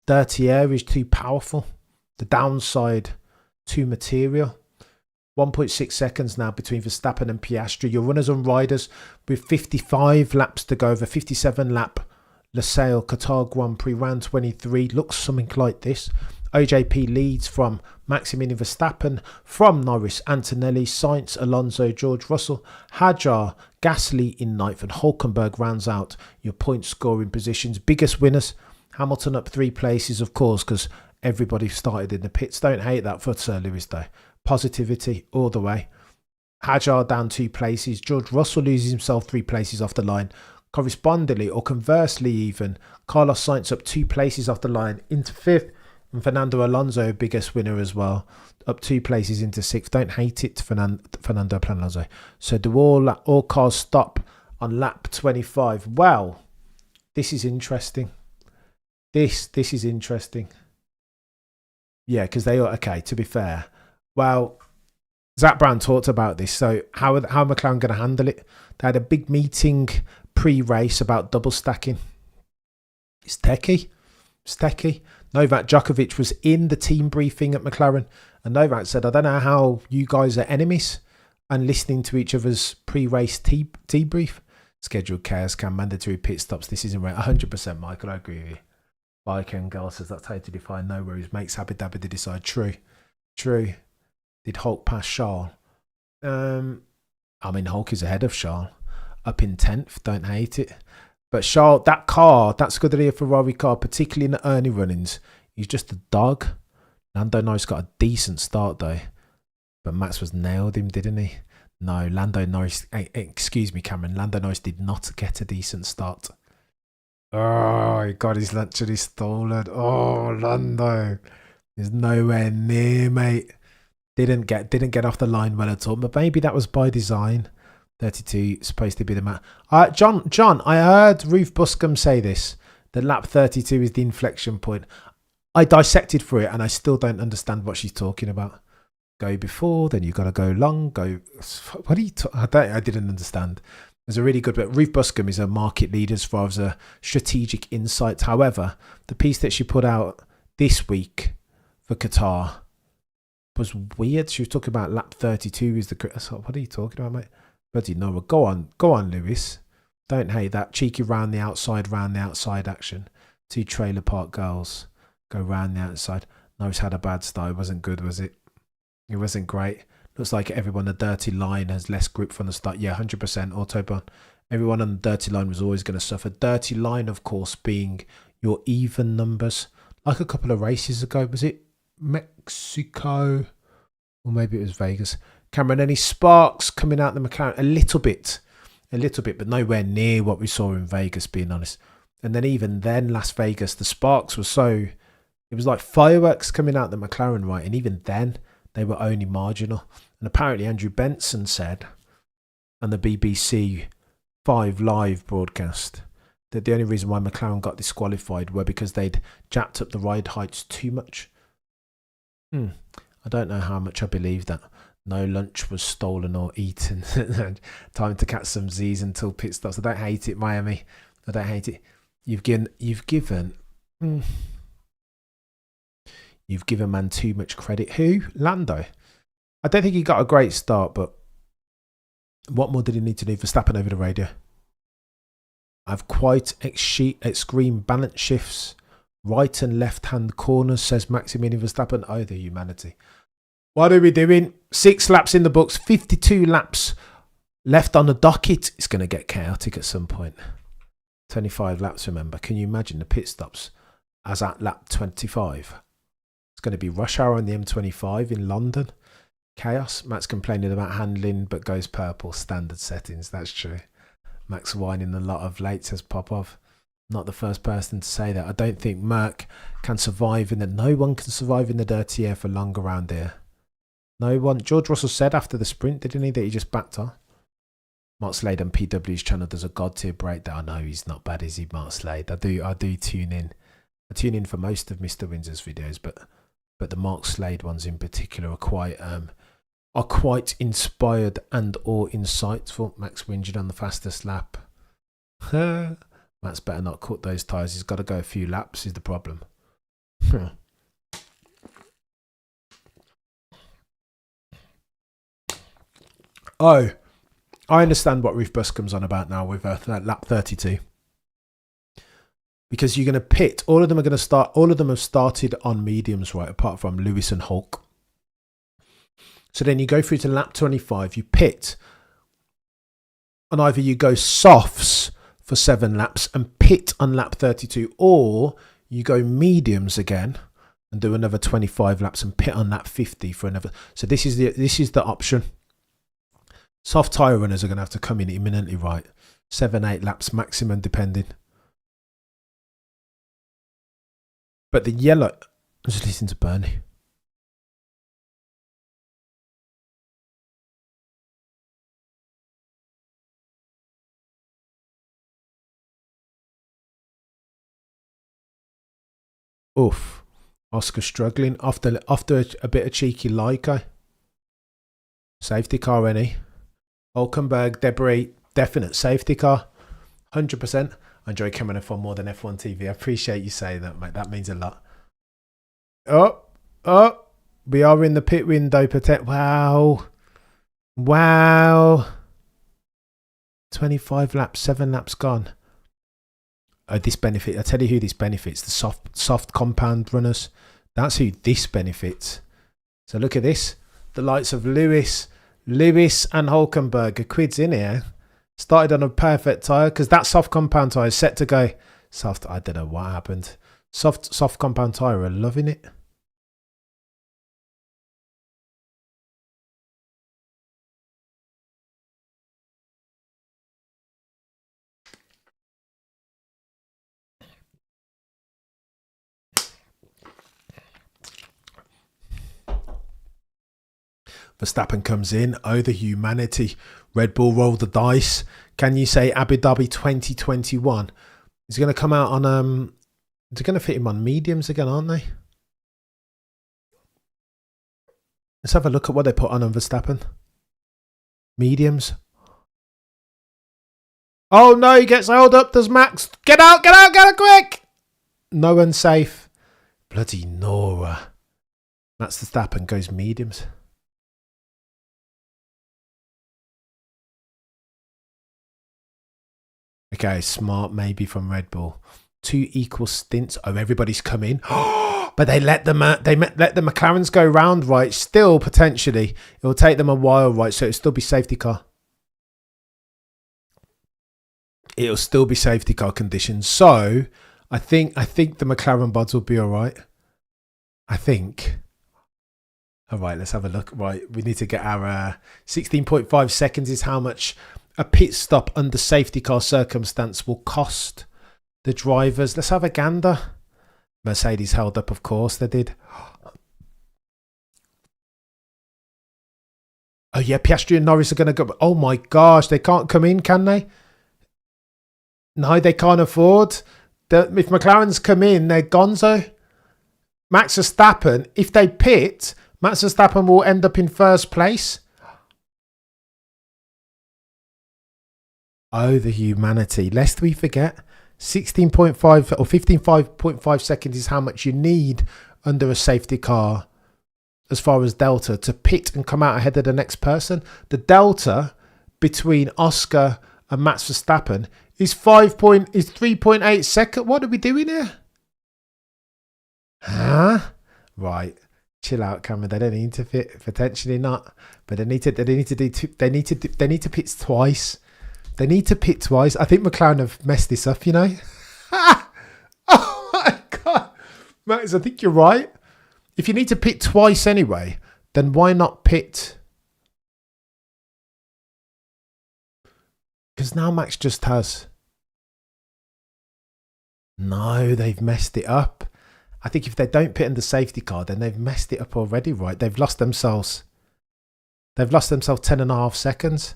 Dirty air is too powerful. The downside, too material. 1.6 seconds now between Verstappen and Piastri. Your runners and riders with 55 laps to go over. 57 lap Losail Qatar Grand Prix round 23. Looks something like this. OJP leads from Maximilian Verstappen, from Norris, Antonelli, Sainz, Alonso, George Russell, Hadjar, Gasly in ninth, and Hulkenberg rounds out your point scoring positions. Biggest winners, Hamilton up 3 places, of course, because everybody started in the pits. Don't hate that for Sir Lewis though. Positivity all the way. Hadjar down 2 places. George Russell loses himself 3 places off the line. Correspondingly, or conversely even, Carlos Sainz up 2 places off the line into 5th. And Fernando Alonso, biggest winner as well, up 2 places into 6th. Don't hate it, Fernando Alonso. So do all cars stop on lap 25? Well, this is interesting. This is interesting. Yeah, because they are, okay, to be fair. Well, Zach Brown talked about this. So how are McLaren going to handle it? They had a big meeting pre-race about double stacking. It's techie. Novak Djokovic was in the team briefing at McLaren, and Novak said, I don't know how you guys are enemies and listening to each other's pre-race debrief. Scheduled chaos cam, mandatory pit stops. This isn't right. 100%, Michael, I agree with you. Bike and girl says that's totally fine. No worries. Makes Abu Dhabi to decide. True. Did Hulk pass Charles? Hulk is ahead of Charles. Up in 10th. Don't hate it. But Charles, that Scuderia Ferrari car, particularly in the early runnings, he's just a dog. Lando Norris got a decent start though. But Max was nailed him, didn't he? No, Lando Norris, excuse me, Cameron. Lando Norris did not get a decent start. Oh, he got his literally stolen. Oh, Lando is nowhere near, mate. Didn't get off the line well at all. But maybe that was by design. 32 supposed to be the map. John, I heard Ruth Buscombe say this, that lap 32 is the inflection point. I dissected through it and I still don't understand what she's talking about. Go before, then you got to go long, go... What are you I didn't understand. There's a really good bit. Ruth Buscombe is a market leader as far as a strategic insight. However, the piece that she put out this week for Qatar was weird. She was talking about lap 32 is the... What are you talking about, mate? Bloody no, go on, Lewis. Don't hate that cheeky round the outside action. 2 trailer park girls go round the outside. Norris had a bad start. It wasn't good, was it? It wasn't great. Looks like everyone on the dirty line has less grip from the start. Yeah, 100% Autobahn. Everyone on the dirty line was always going to suffer. Dirty line, of course, being your even numbers. Like a couple of races ago, was it Mexico? Or maybe it was Vegas. Cameron, any sparks coming out the McLaren? A little bit, but nowhere near what we saw in Vegas, being honest. And then even then, Las Vegas, the sparks were so... It was like fireworks coming out the McLaren, right? And even then, they were only marginal. And apparently Andrew Benson said on the BBC 5 Live broadcast that the only reason why McLaren got disqualified were because they'd jacked up the ride heights too much. I don't know how much I believe that. No lunch was stolen or eaten. Time to catch some Z's until pit stops. I don't hate it, Miami. I don't hate it. You've given man too much credit. Who? Lando. I don't think he got a great start, but what more did he need to do? Verstappen over the radio. I've quite extreme balance shifts. Right and left hand corners, says Maximilian Verstappen. Oh, the humanity. What are we doing? 6 laps in the books, 52 laps left on the docket. It's going to get chaotic at some point. 25 laps, remember. Can you imagine the pit stops as at lap 25? It's going to be rush hour on the M25 in London. Chaos. Max complaining about handling, but goes purple. Standard settings. That's true. Max whining a lot of late, says Popov. Not the first person to say that. I don't think Merck can survive in the... No one can survive in the dirty air for long around here. No one. George Russell said after the sprint, didn't he, that he just backed off. Mark Slade on PW's channel does a god tier breakdown. I know he's not bad, is he, Mark Slade? I do tune in. I tune in for most of Mr. Windsor's videos, but the Mark Slade ones in particular are quite inspired and or insightful. Max Wingered on the fastest lap. Matt's better not cut those tyres. He's got to go a few laps is the problem. Oh, I understand what Ruth Buscombe's on about now with lap 32. Because you're going to pit. All of them have started on mediums, right? Apart from Lewis and Hulk. So then you go through to lap 25. You pit. And either you go softs for 7 laps and pit on lap 32. Or you go mediums again and do another 25 laps and pit on lap 50 for another. So this is the option. Soft tyre runners are going to have to come in imminently, right? 7-8 laps maximum depending. But the yellow... I'm just listening to Bernie. Oof. Oscar struggling after a bit of cheeky Leica. Safety car, any? Hulkenberg, debris, definite safety car. 100%. I enjoy Cameron F1 more than F1 TV. I appreciate you saying that, mate. That means a lot. Oh, we are in the pit window. Wow. 25 laps, 7 laps gone. This benefit. I tell you who this benefits. The soft compound runners. That's who this benefits. So look at this. The likes of Lewis and Hulkenberg. A quid's in here. Started on a perfect tyre because that soft compound tyre is set to go soft. I don't know what happened. Soft compound tyre are loving it. Verstappen comes in. Oh, the humanity. Red Bull roll the dice. Can you say Abu Dhabi 2021? He's going to come out on... they're going to fit him on mediums again, aren't they? Let's have a look at what they put on Verstappen. Mediums. Oh no, he gets held up. Does Max... Get out quick! No one's safe. Bloody Nora. Max Verstappen goes mediums. Okay, smart maybe from Red Bull. 2 equal stints. Oh, everybody's come in. But they let the McLarens go round, right? Still, potentially. It will take them a while, right? So it'll still be safety car. It'll still be safety car conditions. So I think the McLaren buds will be all right. I think. All right, let's have a look. Right, we need to get our 16.5 seconds is how much a pit stop under safety car circumstance will cost the drivers. Let's have a gander. Mercedes held up, of course they did. Oh yeah, Piastri and Norris are going to go. Oh my gosh, they can't come in, can they? No, they can't afford. If McLaren's come in, they're gonzo. Max Verstappen, if they pit, Max Verstappen will end up in first place. Oh, the humanity. Lest we forget, 16.5 or 15.5 seconds is how much you need under a safety car as far as delta to pit and come out ahead of the next person. The delta between Oscar and Max Verstappen is 3.8 seconds. What are we doing here? Huh? Right. Chill out, Cameron. They don't need to fit. Potentially not, but they need to pit twice. They need to pit twice. I think McLaren have messed this up, you know. Oh my God. Max, I think you're right. If you need to pit twice anyway, then why not pit? Because now Max just has... No, they've messed it up. I think if they don't pit in the safety car, then they've messed it up already, right? They've lost themselves 10.5 seconds.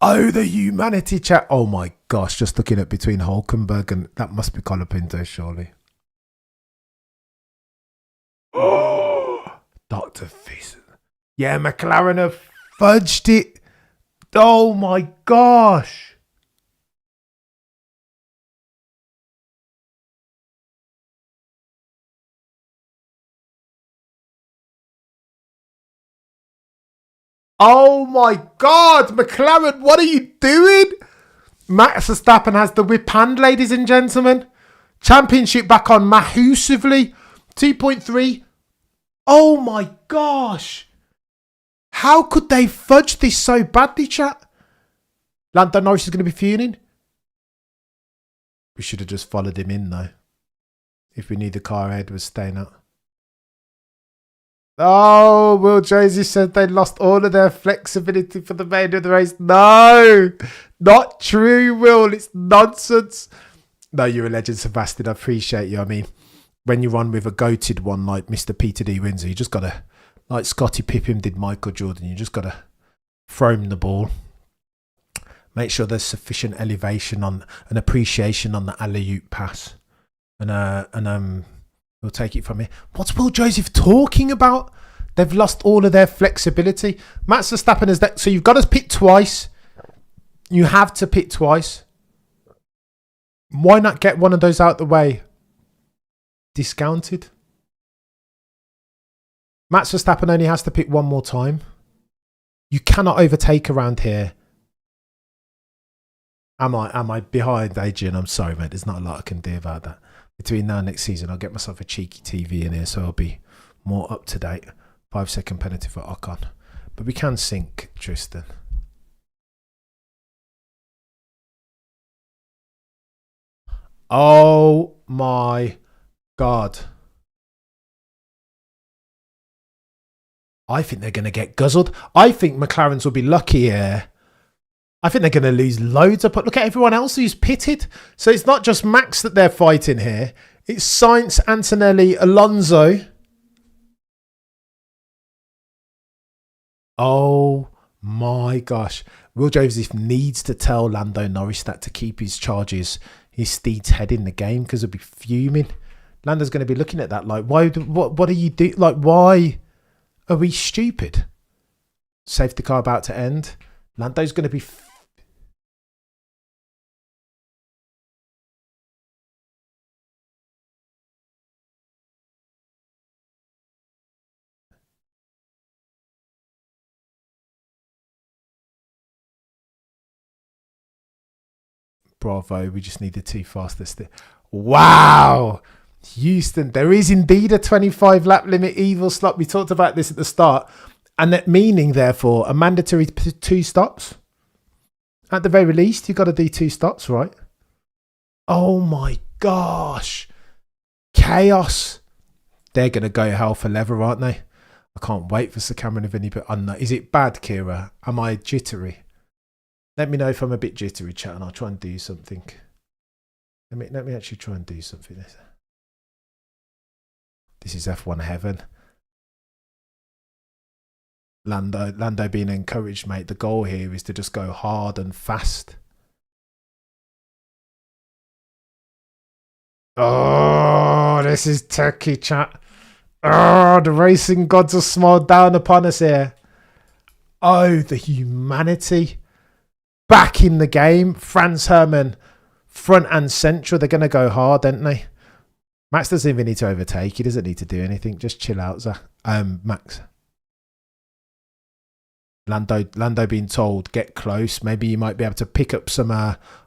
Oh, the humanity, chat. Oh my gosh, just looking at between Hulkenberg and that must be Colapinto, surely. Oh, Dr. Thiessen. Yeah, McLaren have fudged it. Oh my gosh. Oh my God, McLaren, what are you doing? Max Verstappen has the whip hand, ladies and gentlemen. Championship back on massively. 2.3. Oh my gosh. How could they fudge this so badly, chat? Lando Norris is going to be fuming. We should have just followed him in, though. If we knew the car ahead was staying up. Oh, Will Josie said they lost all of their flexibility for the main of the race. No, not true, Will. It's nonsense. No, you're a legend, Sebastian. I appreciate you. I mean, when you run with a goated one like Mr. Peter D. Windsor, you just got to, like Scottie Pippen did Michael Jordan, you just got to throw him the ball. Make sure there's sufficient elevation on and appreciation on the alley-oop pass. And we'll take it from here. What's Will Joseph talking about? They've lost all of their flexibility. Max Verstappen is that. So you've got to pit twice. You have to pit twice. Why not get one of those out the way? Discounted. Max Verstappen only has to pit one more time. You cannot overtake around here. Am I behind, Adrian? I'm sorry, mate. There's not a lot I can do about that. Between now and next season, I'll get myself a cheeky TV in here so I'll be more up to date. 5-second penalty for Ocon. But we can sync, Tristan. Oh my God. I think they're going to get guzzled. I think McLaren's will be lucky here. I think they're going to lose loads. But look at everyone else who's pitted. So it's not just Max that they're fighting here. It's Sainz, Antonelli, Alonso. Oh my gosh. Will Joseph needs to tell Lando Norris that to keep his charges, his steed's head in the game, because he'll be fuming. Lando's going to be looking at that like, why? What are you doing? Like, why are we stupid? Safety car about to end. Lando's going to be... Bravo, we just need the two fastest. Wow! Houston, there is indeed a 25 lap limit evil slot. We talked about this at the start. And that meaning, therefore, a mandatory 2 stops. At the very least, you've got to do 2 stops, right? Oh my gosh. Chaos. They're going to go hell for leather, aren't they? I can't wait for Sir Cameron if any bit unknown. Is it bad, Kira? Am I jittery? Let me know if I'm a bit jittery, chat, and I'll try and do something. Let me actually try and do something. This is F1 heaven. Lando being encouraged, mate. The goal here is to just go hard and fast. Oh, this is Turkey, chat. Oh, the racing gods have smiled down upon us here. Oh, the humanity. Back in the game. Franz Hermann, front and central. They're going to go hard, aren't they? Max doesn't even need to overtake. He doesn't need to do anything. Just chill out, Zach. Max. Lando being told, get close. Maybe you might be able to pick up some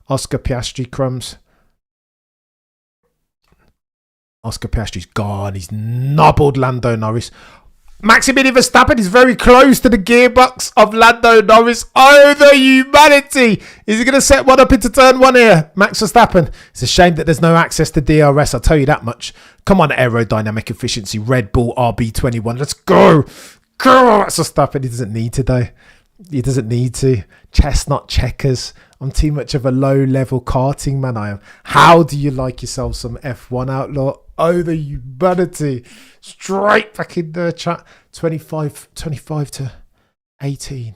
Oscar Piastri crumbs. Oscar Piastri's gone. He's nobbled Lando Norris. Maximilian Verstappen is very close to the gearbox of Lando Norris. Oh, the humanity. Is he going to set one up into turn 1 here? Max Verstappen. It's a shame that there's no access to DRS. I'll tell you that much. Come on, aerodynamic efficiency. Red Bull RB21. Let's go. Go. Max Verstappen. He doesn't need to, though. He doesn't need to. Chestnut checkers. I'm too much of a low-level karting man, I am. How do you like yourself some F1 Outlaw? Oh, the humanity. Straight back in the chat. 25 to 18.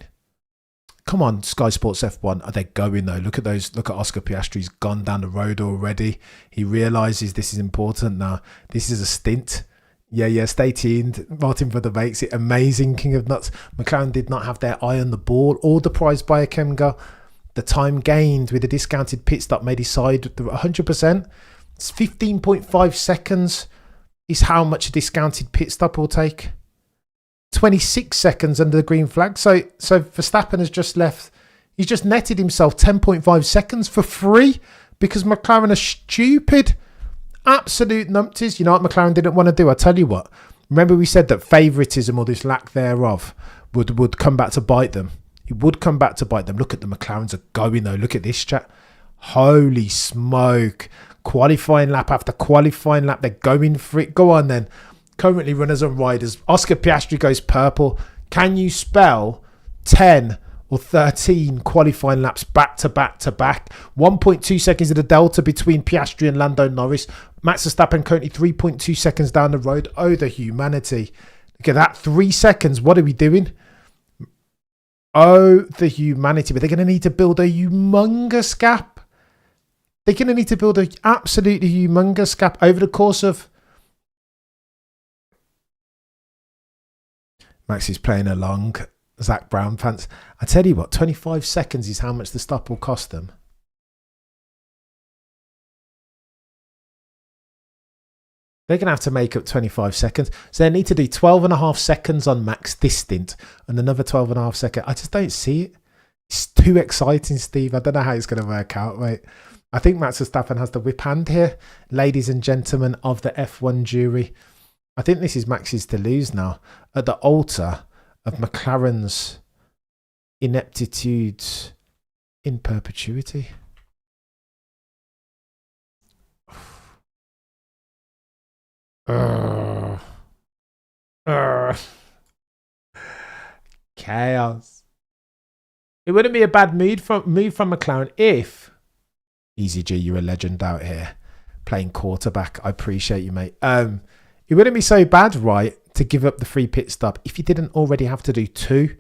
Come on, Sky Sports F1. Are they going though? Look at those. Look at Oscar Piastri's gone down the road already. He realises this is important now. This is a stint. Yeah, stay tuned. Martin Brother makes it amazing. King of Nuts. McLaren did not have their eye on the ball or the prize by a Kemgar. The time gained with a discounted pit stop made his side 100%. It's 15.5 seconds is how much a discounted pit stop will take. 26 seconds under the green flag. So Verstappen has just left. He's just netted himself 10.5 seconds for free because McLaren are stupid. Absolute numpties. You know what McLaren didn't want to do? I tell you what. Remember we said that favouritism or this lack thereof would come back to bite them. It would come back to bite them. Look at the McLarens are going though. Look at this chat. Holy smoke. Qualifying lap after qualifying lap. They're going for it. Go on then. Currently runners and riders. Oscar Piastri goes purple. Can you spell 10 or 13 qualifying laps back to back to back? 1.2 seconds of the delta between Piastri and Lando Norris. Max Verstappen currently 3.2 seconds down the road. Oh, the humanity. Look at that. 3 seconds. What are we doing? Oh, the humanity. But they're going to need to build a humongous gap. They're going to need to build an absolutely humongous gap over the course of... Max is playing along. Zach Brown pants. I tell you what, 25 seconds is how much the stop will cost them. They're going to have to make up 25 seconds. So they need to do 12.5 seconds on Max this stint and another 12.5 seconds. I just don't see it. It's too exciting, Steve. I don't know how it's going to work out, mate. I think Max Verstappen has the whip hand here. Ladies and gentlemen of the F1 jury. I think this is Max's to lose now at the altar of McLaren's ineptitudes in perpetuity. Chaos. It wouldn't be a bad move from McLaren if Easy G, you're a legend out here playing quarterback. I appreciate you, mate. It wouldn't be so bad, right, to give up the free pit stop if you didn't already have to do 2.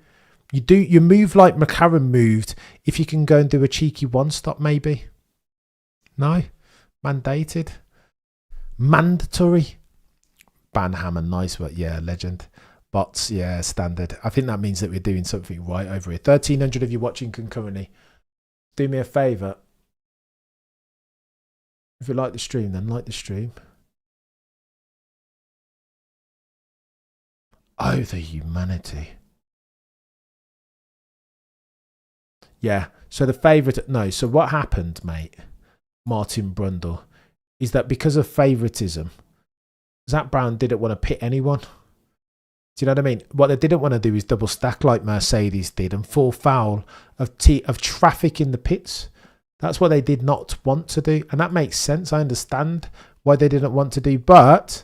You move like McLaren moved if you can go and do a cheeky 1 stop maybe. No? Mandated? Mandatory? Banhammer, nice work. Yeah, legend. Bots, yeah, standard. I think that means that we're doing something right over here. 1,300 of you watching concurrently. Do me a favour. If you like the stream, then like the stream. Oh, the humanity. Yeah, so the favourite... No, so what happened, mate, Martin Brundle, is that because of favouritism, Zach Brown didn't want to pit anyone. Do you know what I mean? What they didn't want to do is double stack like Mercedes did and fall foul of traffic in the pits. That's what they did not want to do. And that makes sense. I understand why they didn't want to do. But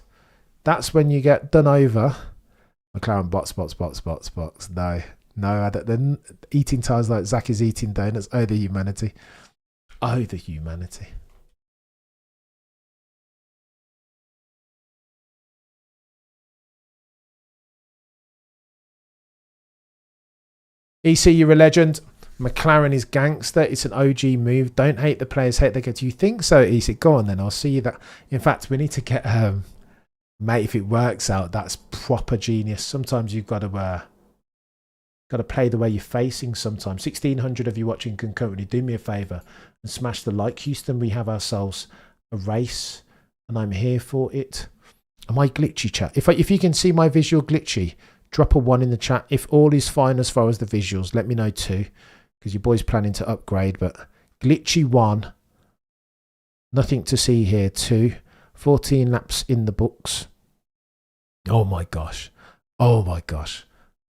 that's when you get done over... McLaren bots. No, I don't. They're eating tires like Zach is eating donuts. Oh, the humanity. Oh, the humanity. EC, you're a legend. McLaren is gangster. It's an OG move. Don't hate the players, hate the get. You think so, EC? Go on then. I'll see you that. In fact, we need to get... Mate, if it works out, that's proper genius. Sometimes you've got to play the way you're facing sometimes. 1,600 of you watching concurrently, do me a favour and smash the like. Houston, we have ourselves a race and I'm here for it. Am I glitchy, chat? If you can see my visual glitchy, drop a 1 in the chat. If all is fine as far as the visuals, let me know too, because your boy's planning to upgrade. But glitchy 1, nothing to see here 2. 14 laps in the books. Oh my gosh. Oh my gosh.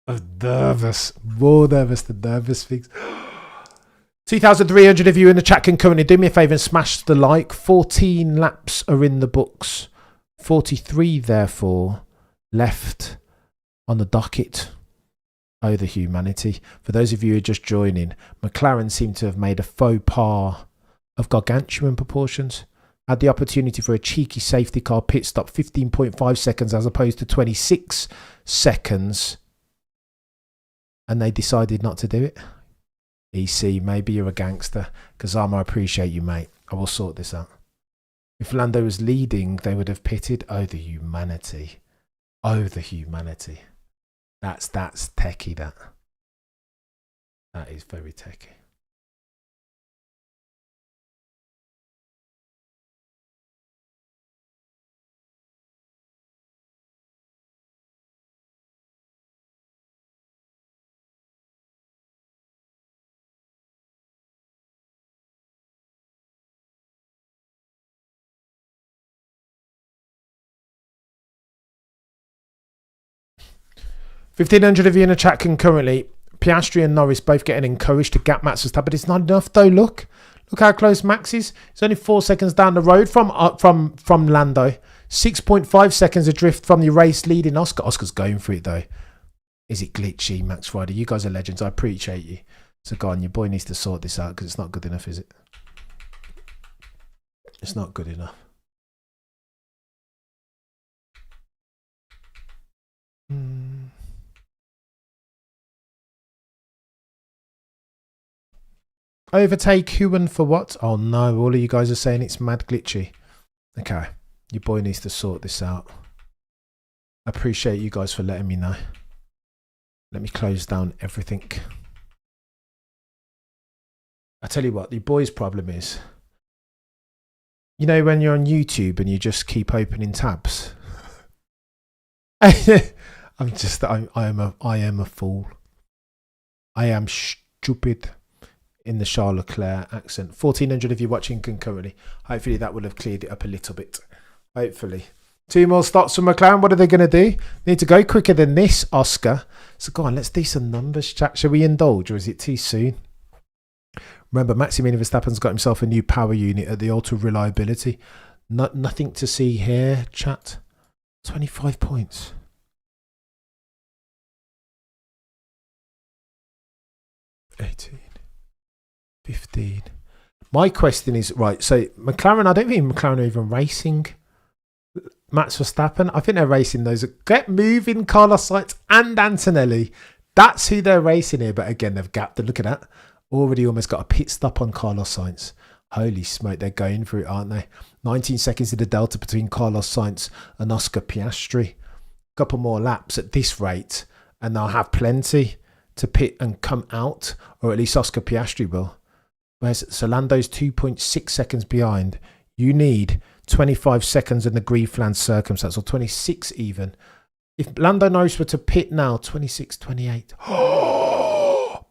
I'm nervous. More nervous than nervous things. 2,300 of you in the chat can currently do me a favour and smash the like. 14 laps are in the books. 43 therefore left on the docket. Oh, the humanity. For those of you who are just joining, McLaren seem to have made a faux pas of gargantuan proportions. Had the opportunity for a cheeky safety car pit stop, 15.5 seconds as opposed to 26 seconds. And they decided not to do it. EC, maybe you're a gangster. Kazama, I appreciate you, mate. I will sort this out. If Lando was leading, they would have pitted. Oh, the humanity. Oh, the humanity. That's techie, that. That is very techie. $1,500 of you in the chat concurrently. Piastri and Norris both getting encouraged to gap Max Verstappen, but it's not enough though. Look how close Max is. It's only 4 seconds down the road from Lando. 6.5 seconds adrift from the race leading Oscar. Oscar's going for it though. Is it glitchy, Max Ryder? You guys are legends. I appreciate you. So go on, your boy needs to sort this out because it's not good enough, is it? It's not good enough. Overtake Huan for what? Oh no, all of you guys are saying it's mad glitchy. Okay, your boy needs to sort this out. I appreciate you guys for letting me know. Let me close down everything. I tell you what, the boy's problem is, you know when you're on YouTube and you just keep opening tabs? I am a fool. I am stupid. In the Charles Leclerc accent. 1,400 of you watching concurrently. Hopefully that will have cleared it up a little bit. Hopefully. 2 more stops from McLaren. What are they going to do? Need to go quicker than this, Oscar. So go on, let's do some numbers, chat. Shall we indulge or is it too soon? Remember, Maximilian Verstappen's got himself a new power unit at the Ultra Reliability. Nothing to see here, chat. 25 points. $18. 15. My question is, right, so McLaren, I don't think McLaren are even racing Max Verstappen. I think they're racing those. Get moving, Carlos Sainz and Antonelli. That's who they're racing here. But again, they've gapped. Look at that. Already almost got a pit stop on Carlos Sainz. Holy smoke, they're going for it, aren't they? 19 seconds in the delta between Carlos Sainz and Oscar Piastri. Couple more laps at this rate, and they'll have plenty to pit and come out, or at least Oscar Piastri will. Whereas Lando's 2.6 seconds behind. You need 25 seconds in the Griefland circumstance, or 26 even. If Lando Norris were to pit now, 26, 28.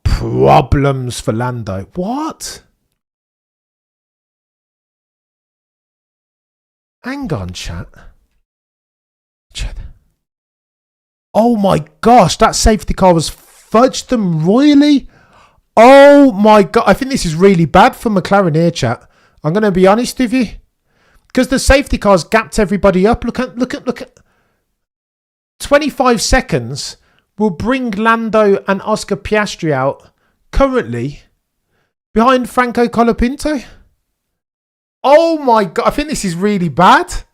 Problems for Lando. What? Hang on, chat. Oh my gosh, that safety car was fudged them royally. Oh my god, I think this is really bad for McLaren here, chat. I'm going to be honest with you. Because the safety cars gapped everybody up. Look at 25 seconds will bring Lando and Oscar Piastri out currently behind Franco Colapinto. Oh my god, I think this is really bad.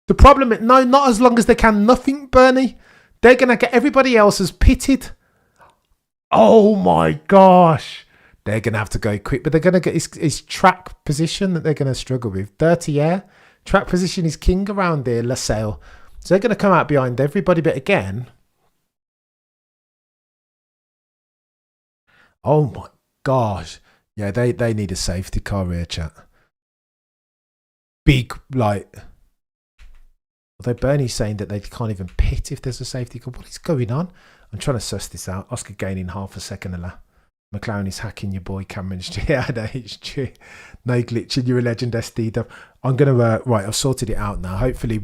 The problem is, no, not as long as they can. Nothing, Bernie. They're going to get everybody else as pitted. Oh my gosh. They're going to have to go quick, but they're going to get his track position that they're going to struggle with. Dirty air. Track position is king around here, LaSalle. So they're going to come out behind everybody, but again. Oh my gosh. Yeah, they need a safety car here, chat. Big, like... Although Bernie's saying that they can't even pit if there's a safety car. What is going on? I'm trying to suss this out. Oscar gaining half a second a lap. McLaren is hacking your boy Cameron's yeah, no, it's true. No glitching. You're a legend, SD. I'm going to, right, I've sorted it out now. Hopefully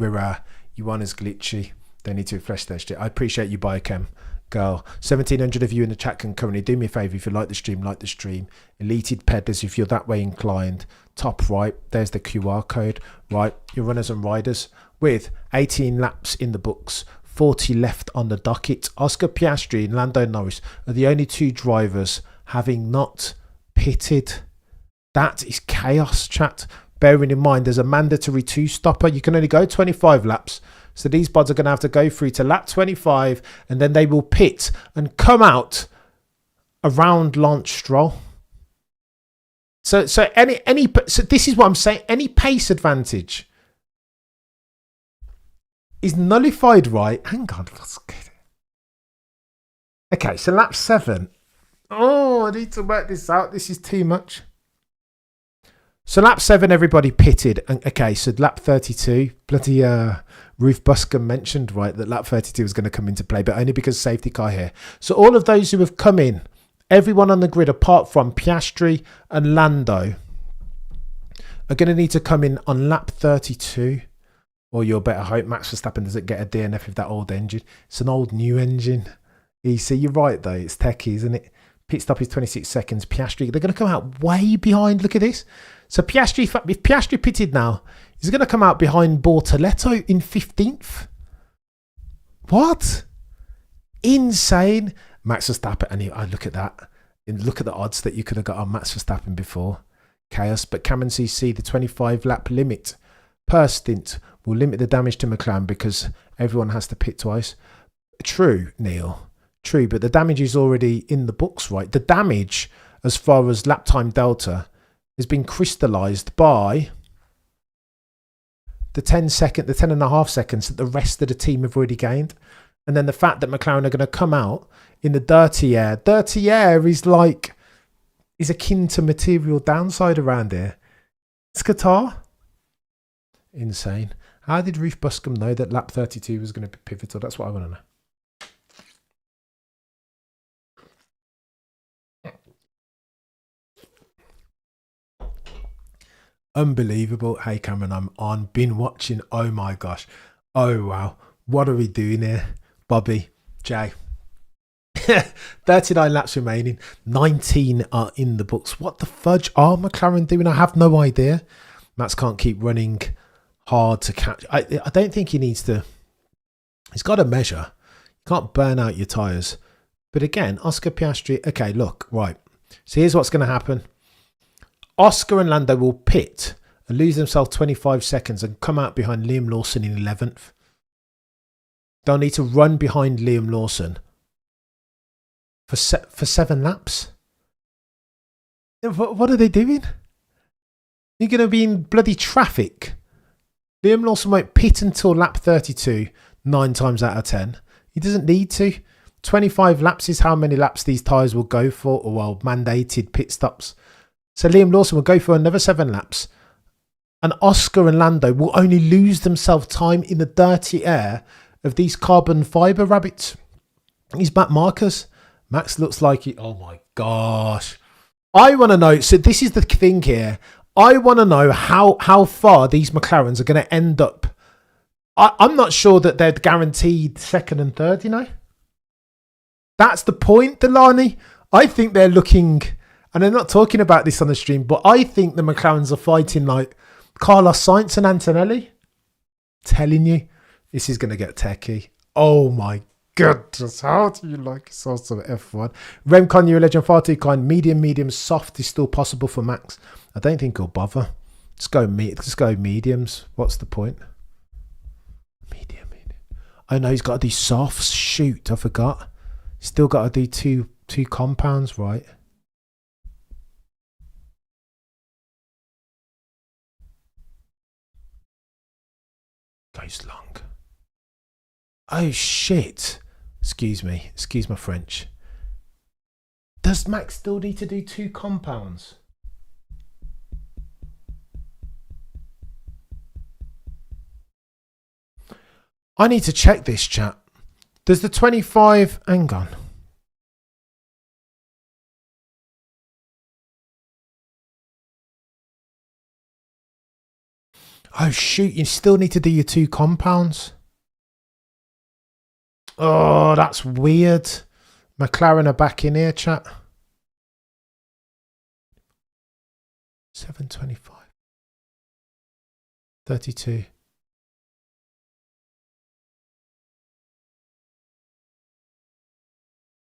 you aren't as glitchy. They need to refresh their shit. I appreciate you, Biochem girl. 1,700 of you in the chat can currently do me a favour. If you like the stream, like the stream. Elated peddlers, if you're that way inclined. Top right, there's the QR code. Right, your runners and riders with 18 laps in the books. 40 left on the docket. Oscar Piastri and Lando Norris are the only two drivers having not pitted. That is chaos, chat. Bearing in mind, there's a mandatory 2-stopper. You can only go 25 laps. So these bods are going to have to go through to lap 25, and then they will pit and come out around Lance Stroll. So so this is what I'm saying. Any pace advantage is nullified, right? Hang on. Okay, so lap 7. Oh, I need to work this out. This is too much. So lap 7, everybody pitted. And okay, so lap 32, bloody Ruth Buscombe mentioned, right, that lap 32 was going to come into play, but only because safety car here. So all of those who have come in, everyone on the grid apart from Piastri and Lando, are going to need to come in on lap 32. Or you'll better hope Max Verstappen doesn't get a DNF with that old engine. It's an old new engine. You see, you're right though. It's techie, isn't it? Pit stop is 26 seconds. Piastri, they're going to come out way behind. Look at this. So Piastri, if Piastri pitted now, he's going to come out behind Bortoletto in 15th. What? Insane. Max Verstappen, and I look at that. And look at the odds that you could have got on Max Verstappen before. Chaos. But Cameron CC, the 25 lap limit per stint will limit the damage to McLaren because everyone has to pit twice. True, Neil. True, but the damage is already in the books, right? The damage, as far as lap time delta, has been crystallised by the 10.5 seconds that the rest of the team have already gained. And then the fact that McLaren are going to come out in the dirty air. Dirty air is akin to material downside around here. It's Qatar. Insane. How did Ruth Buscombe know that lap 32 was going to be pivotal? That's what I want to know. Unbelievable. Hey Cameron, I'm on. Been watching. Oh my gosh. Oh wow. What are we doing here? Bobby, Jay. 39 laps remaining. 19 are in the books. What the fudge are McLaren doing? I have no idea. Max can't keep running hard to catch. I don't think he needs to. He's got to measure. You can't burn out your tyres. But again, Oscar Piastri. Okay, look, right. So here's what's going to happen. Oscar and Lando will pit and lose themselves 25 seconds and come out behind Liam Lawson in 11th. They'll need to run behind Liam Lawson for 7 laps. What are they doing? You're going to be in bloody traffic. Liam Lawson won't pit until lap 32, 9 times out of 10. He doesn't need to. 25 laps is how many laps these tyres will go for, or well, mandated pit stops. So Liam Lawson will go for another 7 laps. And Oscar and Lando will only lose themselves time in the dirty air of these carbon fibre rabbits. These back markers. Max looks like he... Oh my gosh. I want to know... So this is the thing here. I want to know how far these McLarens are going to end up. I'm not sure that they're guaranteed 2nd and 3rd, you know. That's the point, Delaney. I think they're looking... And I'm not talking about this on the stream, but I think the McLarens are fighting like Carlos Sainz and Antonelli. Telling you, this is going to get techie. Oh my goodness, how do you like sauce of F1? Remcon, you're a legend, far too kind. Medium, soft is still possible for Max. I don't think he'll bother. Let's go mediums. What's the point? Medium. Oh no, he's got to do softs. Shoot, I forgot. Still got to do two compounds, right? Goes long. Oh shit. Excuse me. Excuse my French. Does Max still need to do 2 compounds? I need to check this, chat. Does the 25... Hang on. Oh shoot, you still need to do your 2 compounds. Oh, that's weird. McLaren are back in here, chat. 7:25. 32.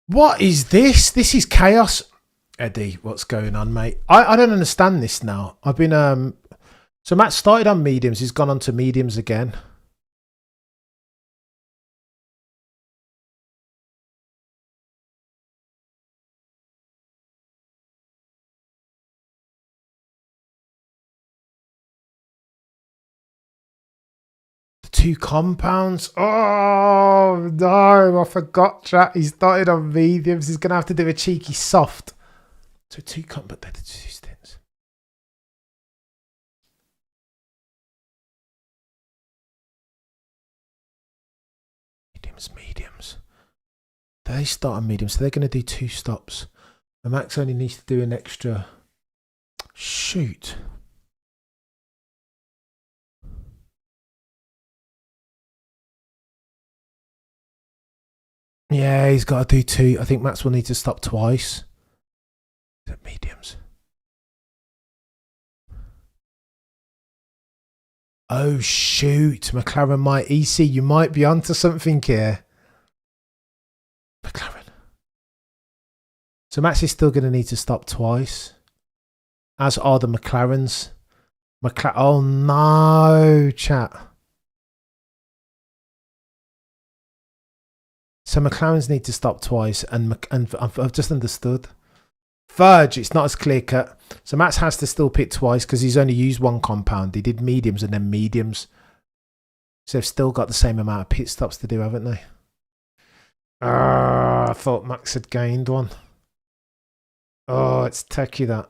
What is this? This is chaos. Eddie, what's going on, mate? I don't understand this now. I've been... So Matt started on mediums. He's gone on to mediums again. 2 compounds. Oh, no. I forgot, chat. He started on mediums. He's going to have to do a cheeky soft. So 2 but they're the 2 stints. Mediums. They start on mediums, so they're going to do 2 stops. And Max only needs to do an extra. Shoot. Yeah, he's got to do 2. I think Max will need to stop twice. Mediums. Oh, shoot. McLaren might. EC, you might be onto something here. McLaren. So Max is still going to need to stop twice. As are the McLarens. Oh, no, chat. So McLarens need to stop twice. And I've just understood. Fudge, it's not as clear cut. So Max has to still pit twice because he's only used 1 compound. He did mediums and then mediums. So they've still got the same amount of pit stops to do, haven't they? I thought Max had gained 1. Oh, it's techie that.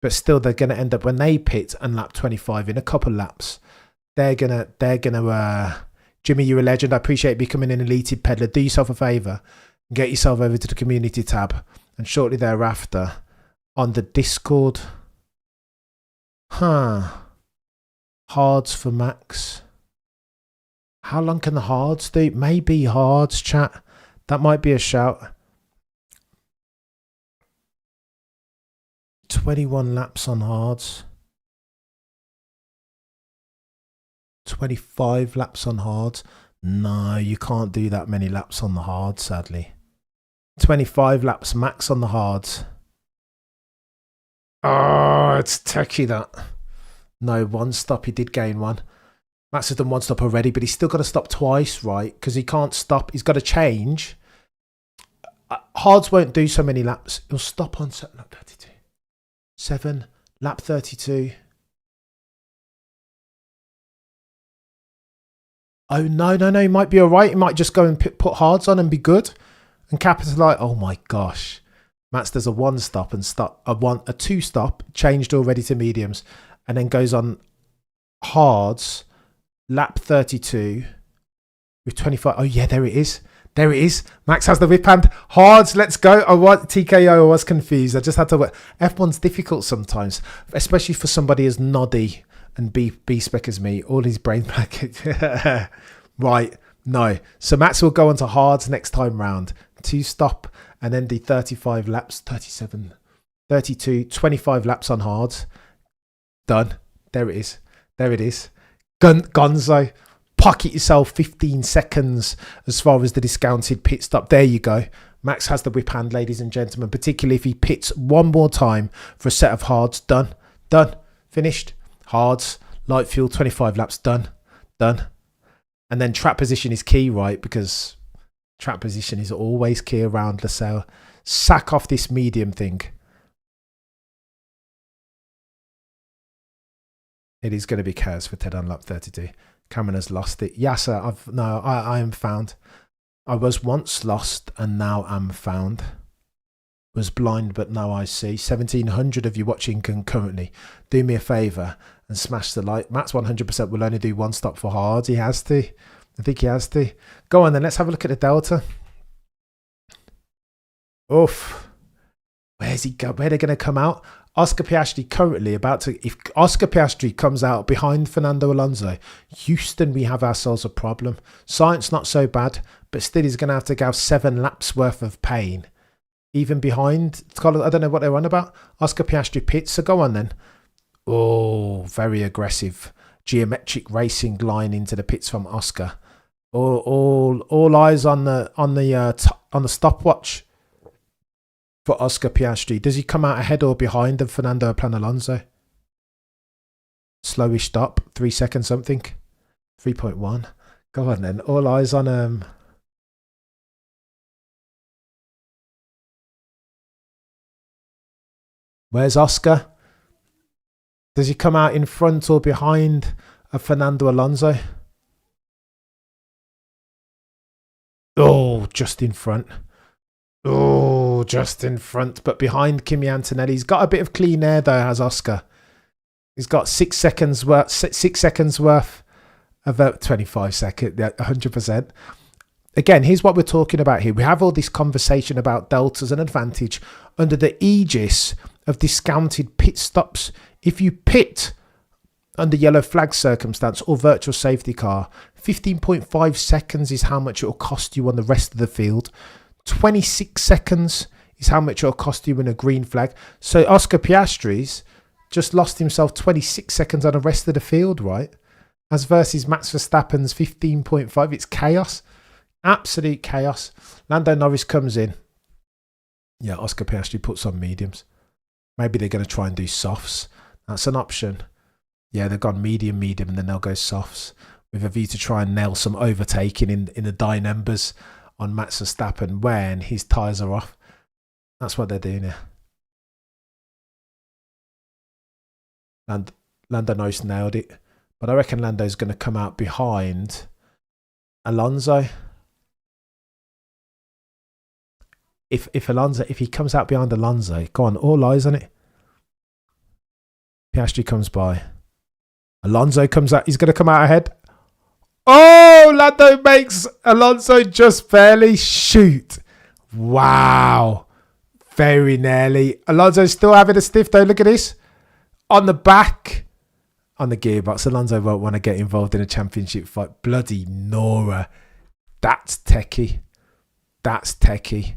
But still, they're going to end up when they pit and lap 25 in a couple laps. They're gonna. Jimmy, you're a legend. I appreciate becoming an elated peddler. Do yourself a favour and get yourself over to the community tab. And shortly thereafter, on the Discord, hards for Max. How long can the hards do? Maybe hards, chat. That might be a shout. 21 laps on hards. 25 laps on hards. No, you can't do that many laps on the hards, sadly. 25 laps max on the hards. Oh, it's techie that. No, 1 stop. He did gain 1. Max has done 1 stop already, but he's still got to stop twice, right? Because he can't stop. He's got to change. Hards won't do so many laps. He'll stop on lap 32. 7, lap 32. Oh, no. He might be all right. He might just go and put hards on and be good. And capitalise. Oh, my gosh. Max does a 1 stop and a 2 stop, changed already to mediums, and then goes on hards, lap 32 with 25. Oh, yeah, there it is. Max has the whip hand. Hards, let's go. TKO, I was confused. I just had to work. F1's difficult sometimes, especially for somebody as noddy and B-spec as me. All his brain brackets. Right, no. So Max will go on to hards next time round. 2 stop and then the 35 laps, 37, 32, 25 laps on hards. Done. There it is. Gonzo. Pocket yourself 15 seconds as far as the discounted pit stop. There you go. Max has the whip hand, ladies and gentlemen, particularly if he pits 1 more time for a set of hards. Done. Finished. Hards. Light fuel, 25 laps. Done. And then trap position is key, right? Because trap position is always key around LaSalle. Sack off this medium thing. It is going to be chaos for Ted on lap 32. Cameron has lost it. Yasser, I am found. I was once lost and now am found. Was blind but now I see. 1,700 of you watching concurrently. Do me a favour and smash the like. Matt's 100% will only do 1 stop for hard. He has to. I think he has to. Go on then, let's have a look at the Delta. Oof. Where's he go? Where are they going to come out? Oscar Piastri currently if Oscar Piastri comes out behind Fernando Alonso, Houston, we have ourselves a problem. Science not so bad, but still he's going to have to go 7 laps worth of pain. Even behind, I don't know what they're on about. Oscar Piastri pits, so go on then. Oh, very aggressive. Geometric racing line into the pits from Oscar. All eyes on the stopwatch for Oscar Piastri. Does he come out ahead or behind of Fernando Alonso? Slowish stop, 3 seconds something. 3.1. Go on then. All eyes on Where's Oscar? Does he come out in front or behind of Fernando Alonso? Oh, just in front. Oh, just in front. But behind Kimi Antonelli. He's got a bit of clean air, though, has Oscar. He's got 6 seconds worth. 6 seconds worth of 25 seconds. 100%. Again, here's what we're talking about here. We have all this conversation about deltas and advantage under the aegis of discounted pit stops. If you pit under yellow flag circumstance or virtual safety car, 15.5 seconds is how much it will cost you on the rest of the field. 26 seconds is how much it will cost you in a green flag. So Oscar Piastri's just lost himself 26 seconds on the rest of the field, right? As versus Max Verstappen's 15.5. It's chaos. Absolute chaos. Lando Norris comes in. Yeah, Oscar Piastri puts on mediums. Maybe they're going to try and do softs. That's an option. Yeah, they've gone medium, and then they'll go softs with a view to try and nail some overtaking in the die numbers on Max Verstappen when his tyres are off. That's what they're doing here. Lando Norris nailed it. But I reckon Lando's going to come out behind Alonso. If he comes out behind Alonso, go on, all eyes on it. Piastri comes by. Alonso comes out. He's going to come out ahead. Oh, Lando makes Alonso just barely shoot. Wow. Very nearly. Alonso's still having a stiff though. Look at this. On the back. On the gearbox. Alonso won't want to get involved in a championship fight. Bloody Nora. That's techie. That's techie.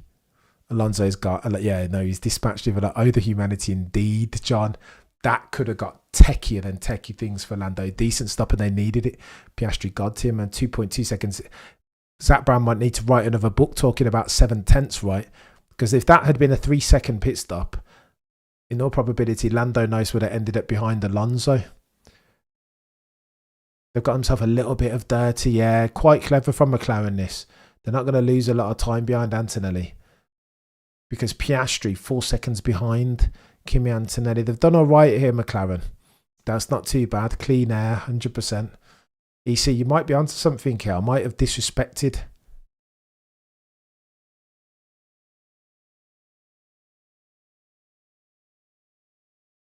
Alonso's got, yeah, no, he's dispatched with like, oh, the humanity indeed, John. That could have got techier than techie things for Lando. Decent stop and they needed it. Piastri got him and 2.2 seconds. Zach Brown might need to write another book talking about 7/10, right? Because if that had been a 3-second pit stop, in all probability, Lando Norris would have ended up behind Alonso. They've got themselves a little bit of dirty, yeah. Quite clever from McLaren, this. They're not going to lose a lot of time behind Antonelli. Because Piastri, 4 seconds behind Kimi Antonelli. They've done all right here, McLaren. That's not too bad. Clean air, 100%. EC, you might be onto something here. I might have disrespected.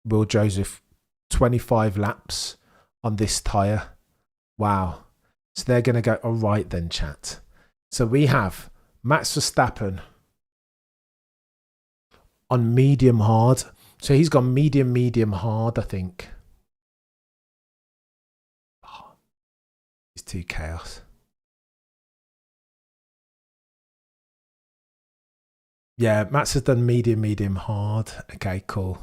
Will Joseph, 25 laps on this tyre. Wow. So they're going to go, all right then, chat. So we have Max Verstappen on medium hard. So he's gone medium hard, I think. Oh, it's too chaos. Yeah, Max has done medium hard. Okay, cool.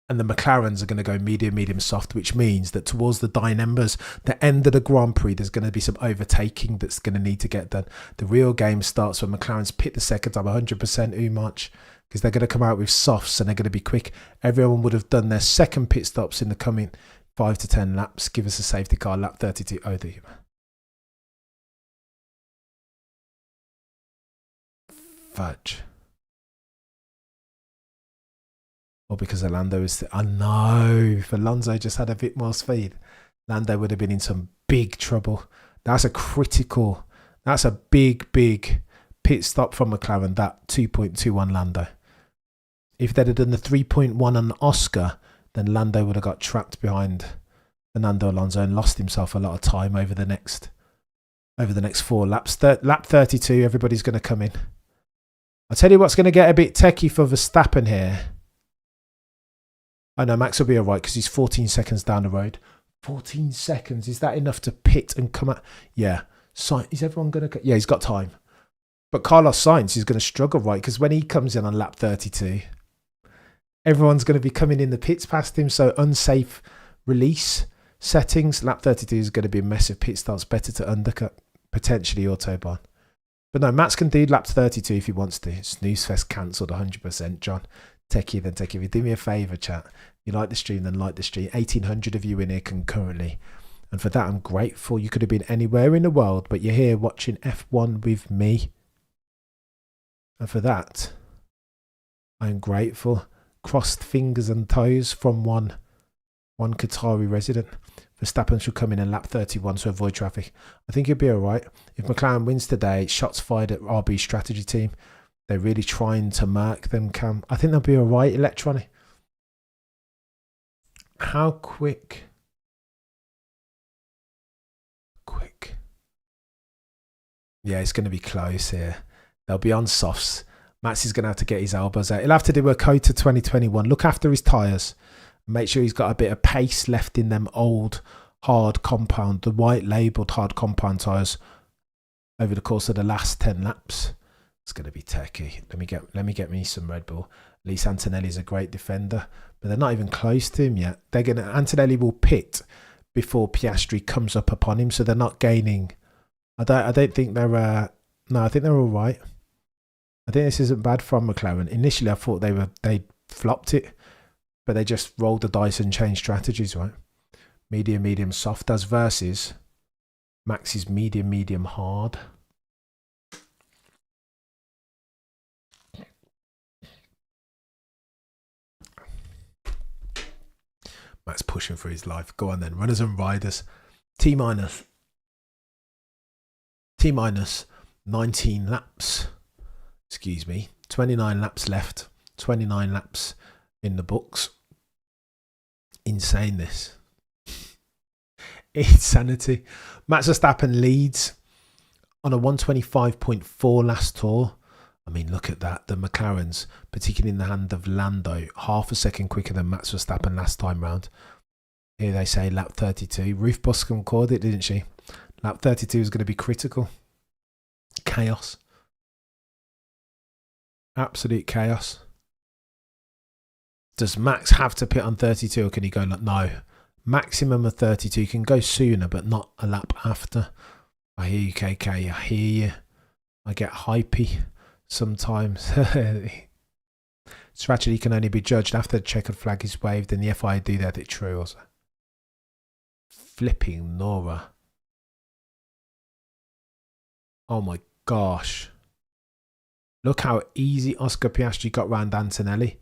And the McLarens are going to go medium soft, which means that towards the die numbers, the end of the Grand Prix, there's going to be some overtaking that's going to need to get done. The real game starts when McLarens pit the second time 100% Umach, because they're going to come out with softs and they're going to be quick. Everyone would have done their second pit stops in the coming 5 to 10 laps. Give us a safety car, lap 32. Oh, the fudge. Or because Lando is... I know. If Alonso just had a bit more speed, Lando would have been in some big trouble. That's a critical... That's a big pit stop from McLaren, that 2.21 Lando. If they'd have done the 3.1 on Oscar, then Lando would have got trapped behind Fernando Alonso and lost himself a lot of time over the next 4 laps. Lap 32, everybody's going to come in. I'll tell you what's going to get a bit techie for Verstappen here. I know Max will be all right because he's 14 seconds down the road. 14 seconds. Is that enough to pit and come out? Yeah. Is everyone going to... Yeah, he's got time. But Carlos Sainz is going to struggle, right? Because when he comes in on lap 32, everyone's going to be coming in the pits past him. So unsafe release settings. Lap 32 is going to be a massive pit stop. It's better to undercut, potentially Autobahn. But no, Max can do lap 32 if he wants to. Snooze Fest cancelled 100%, John. Techie then techie. Do me a favour, chat. If you like the stream, then like the stream. 1,800 of you in here concurrently. And for that, I'm grateful. You could have been anywhere in the world, but you're here watching F1 with me. And for that, I'm grateful. Crossed fingers and toes from one Qatari resident. Verstappen should come in and lap 31 to avoid traffic. I think he'll be all right. If McLaren wins today, shots fired at RB strategy team. They're really trying to mark them, Cam. I think they'll be all right, Electronic. How quick? Yeah, it's going to be close here. They'll be on softs. Max is going to have to get his elbows out. He'll have to do a QATAR 2021. Look after his tyres. Make sure he's got a bit of pace left in them old hard compound, the white labelled hard compound tyres over the course of the last 10 laps. It's going to be techie. Let me get me some Red Bull. At least Antonelli's a great defender, but they're not even close to him yet. Antonelli will pit before Piastri comes up upon him, so they're not gaining. I don't think they're no, I think they're all right. I think this isn't bad from McLaren. Initially, I thought they flopped it, but they just rolled the dice and changed strategies, right? Medium, medium, soft as versus Max's medium, medium, hard. Max pushing for his life. Go on then. Runners and riders. T minus 19 laps. Excuse me. 29 laps left. 29 laps in the books. Insane this. Insanity. Max Verstappen leads on a 125.4 last tour. I mean, look at that. The McLarens, particularly in the hand of Lando, half a second quicker than Max Verstappen last time round. Here they say lap 32. Ruth Buscom called it, didn't she? Lap 32 is going to be critical. Chaos. Absolute chaos. Does Max have to pit on 32 or can he go? No. Maximum of 32. You can go sooner, but not a lap after. I hear you, KK. I hear you. I get hypey sometimes. Strategy can only be judged after the checkered flag is waved and the FIA do that. It's true also. Flipping Nora. Oh my gosh. Look how easy Oscar Piastri got round Antonelli.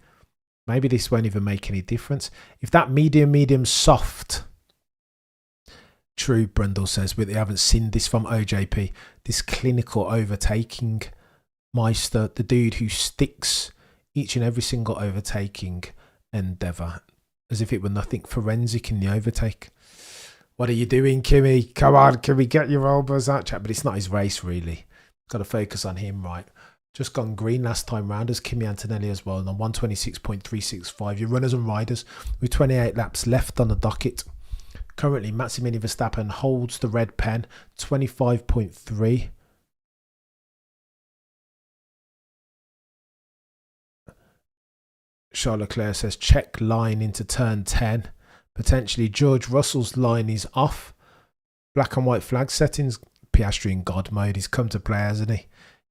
Maybe this won't even make any difference. If that medium, soft. True, Brundle says, but they haven't seen this from OJP. This clinical overtaking meister, the dude who sticks each and every single overtaking endeavour as if it were nothing forensic in the overtake. What are you doing, Kimmy? Come on, can we get your elbows out, chat? But it's not his race, really. Got to focus on him, right? Just gone green last time round as Kimi Antonelli as well. And on 126.365, your runners and riders with 28 laps left on the docket. Currently, Massimilian Verstappen holds the red pen, 25.3. Charles Leclerc says check line into turn 10. Potentially George Russell's line is off. Black and white flag settings. Piastri in God mode. He's come to play, hasn't he?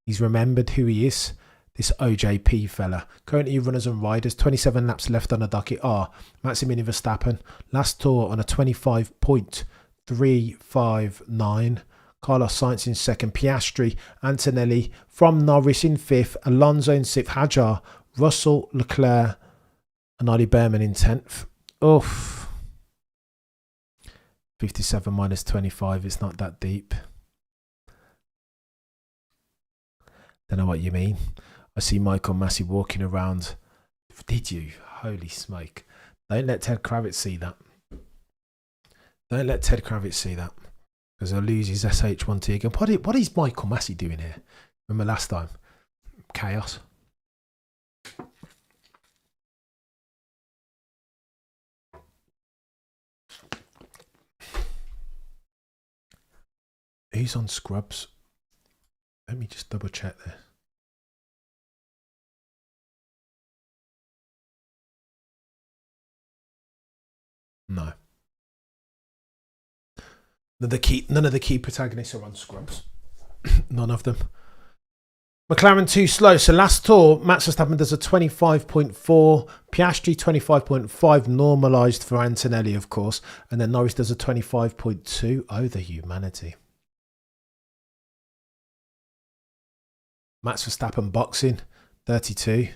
He's remembered who he is. This OJP fella. Currently runners and riders. 27 laps left on the docket are Massimilian Verstappen. Last tour on a 25.359. Carlos Sainz in second. Piastri, Antonelli from Norris in fifth. Alonso in sixth. Hadjar, Russell, Leclerc and Ollie Behrman in 10th. Oof. 57 minus 25. It's not that deep. Don't know what you mean. I see Michael Massey walking around. Did you? Holy smoke. Don't let Ted Kravitz see that. Don't let Ted Kravitz see that. Because he'll lose his SH1T again. What is Michael Massey doing here? Remember last time? Chaos. Who's on scrubs? Let me just double check this. No. None of the key protagonists are on scrubs. None of them. McLaren too slow. So last tour, Max Verstappen does a 25.4. Piastri 25.5 normalised for Antonelli, of course. And then Norris does a 25.2. Oh, the humanity. Max Verstappen boxing, 32.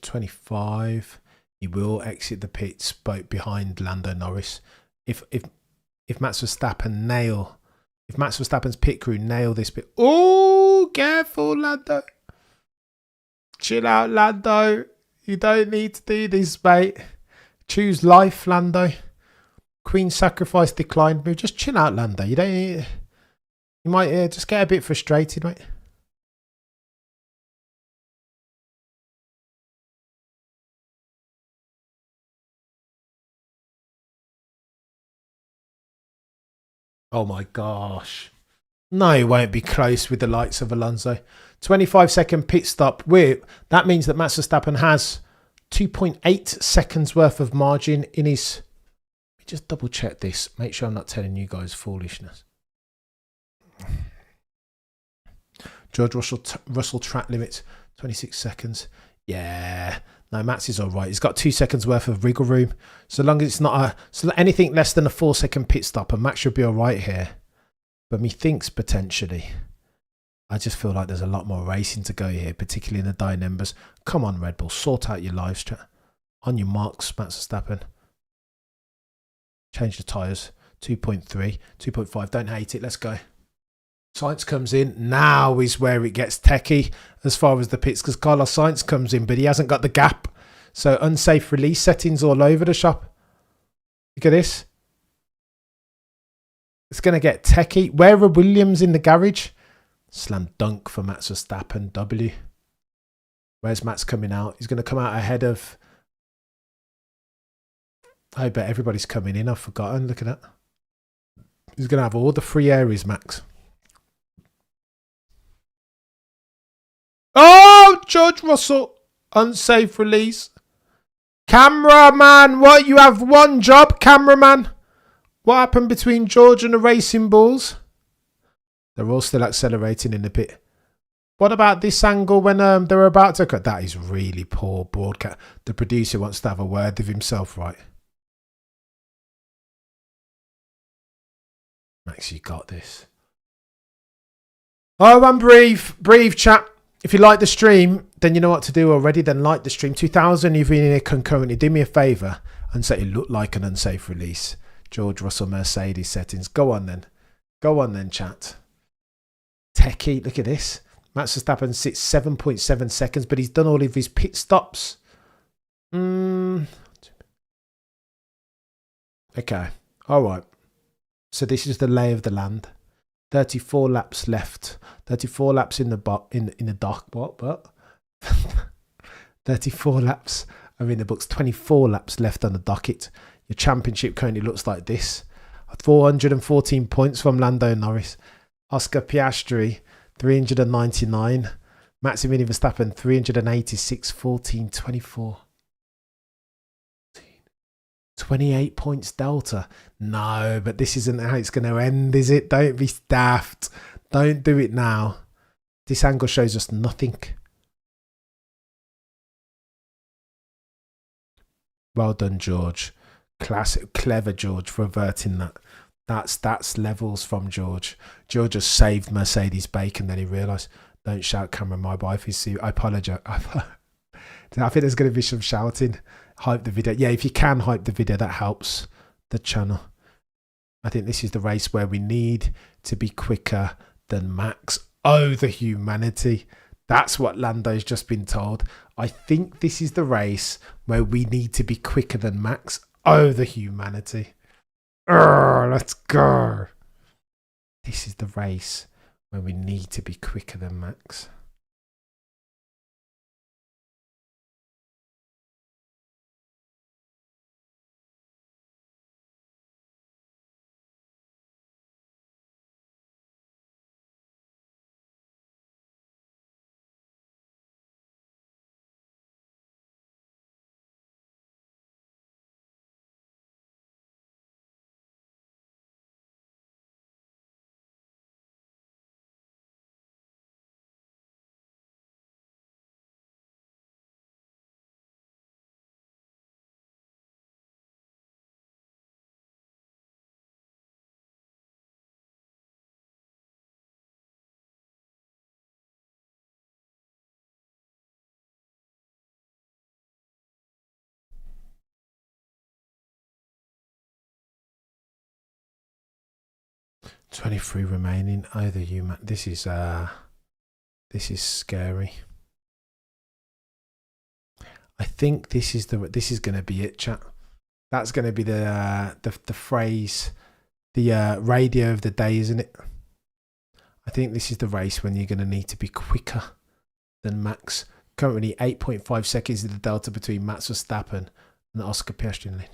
25. He will exit the pits behind Lando Norris. If Max Verstappen if Max Verstappen's pit crew nail this bit. Oh, careful, Lando. Chill out, Lando. You don't need to do this, mate. Choose life, Lando. Queen sacrifice declined move. Just chill out, Lando. You don't need, you might just get a bit frustrated, mate. Oh my gosh. No, it won't be close with the likes of Alonso. 25-second pit stop. That means that Max Verstappen has 2.8 seconds worth of margin in his... Let me just double check this. Make sure I'm not telling you guys foolishness. George Russell track limits, 26 seconds. Yeah. No, Max is all right. He's got 2 seconds worth of wriggle room. So long as it's not anything less than a 4-second pit stop, and Max should be all right here. But methinks potentially. I just feel like there's a lot more racing to go here, particularly in the die numbers. Come on, Red Bull, sort out your lives, chat. On your marks, Max Verstappen. Change the tyres. 2.3, 2.5. Don't hate it. Let's go. Sainz comes in. Now is where it gets techie as far as the pits, because Carlos Sainz comes in, but he hasn't got the gap. So unsafe release settings all over the shop. Look at this. It's going to get techie. Where are Williams in the garage? Slam dunk for Max Verstappen. W. Where's Max coming out? He's going to come out ahead of... I bet everybody's coming in. I've forgotten. Look at that. He's going to have all the free areas, Max. Oh, George Russell. Unsafe release. Cameraman. What? You have one job, cameraman. What happened between George and the Racing Bulls? They're all still accelerating in the pit. What about this angle when they were about to cut? That is really poor broadcast. The producer wants to have a word with himself, right? Max, you got this. Oh, and breathe, chat. If you like the stream, then you know what to do already. Then like the stream. 2,000, you've been in here concurrently. Do me a favour and say it looked like an unsafe release. George Russell Mercedes settings. Go on then. Go on then, chat. Techie, look at this. Max Verstappen sits 7.7 seconds, but he's done all of his pit stops. Okay. All right. So this is the lay of the land. 34 laps left. 34 laps in the dock. What? 34 laps are in the books. 24 laps left on the docket. Your championship currently looks like this. 414 points from Lando Norris. Oscar Piastri, 399. Maximilian Verstappen, 386, 14, 24. 28 points delta. No, but this isn't how it's going to end, is it? Don't be daft. Don't do it now. This angle shows us nothing. Well done, George. Classic, clever George for averting that. That's levels from George. George has saved Mercedes bacon. Then he realised, don't shout, Cameron. My wife is. I apologise. I think there's going to be some shouting. Hype the video. Yeah, if you can hype the video, that helps the channel. I think this is the race where we need to be quicker than Max. Oh, the humanity. That's what Lando's just been told. I think this is the race where we need to be quicker than Max. Oh, the humanity. Let's go. This is the race where we need to be quicker than Max. 23 remaining. Oh, the human. This is scary. I think this is going to be it, chat. That's going to be the phrase, the radio of the day, isn't it? I think this is the race when you're going to need to be quicker than Max. Currently 8.5 seconds in the delta between Max Verstappen and Oscar Piastri.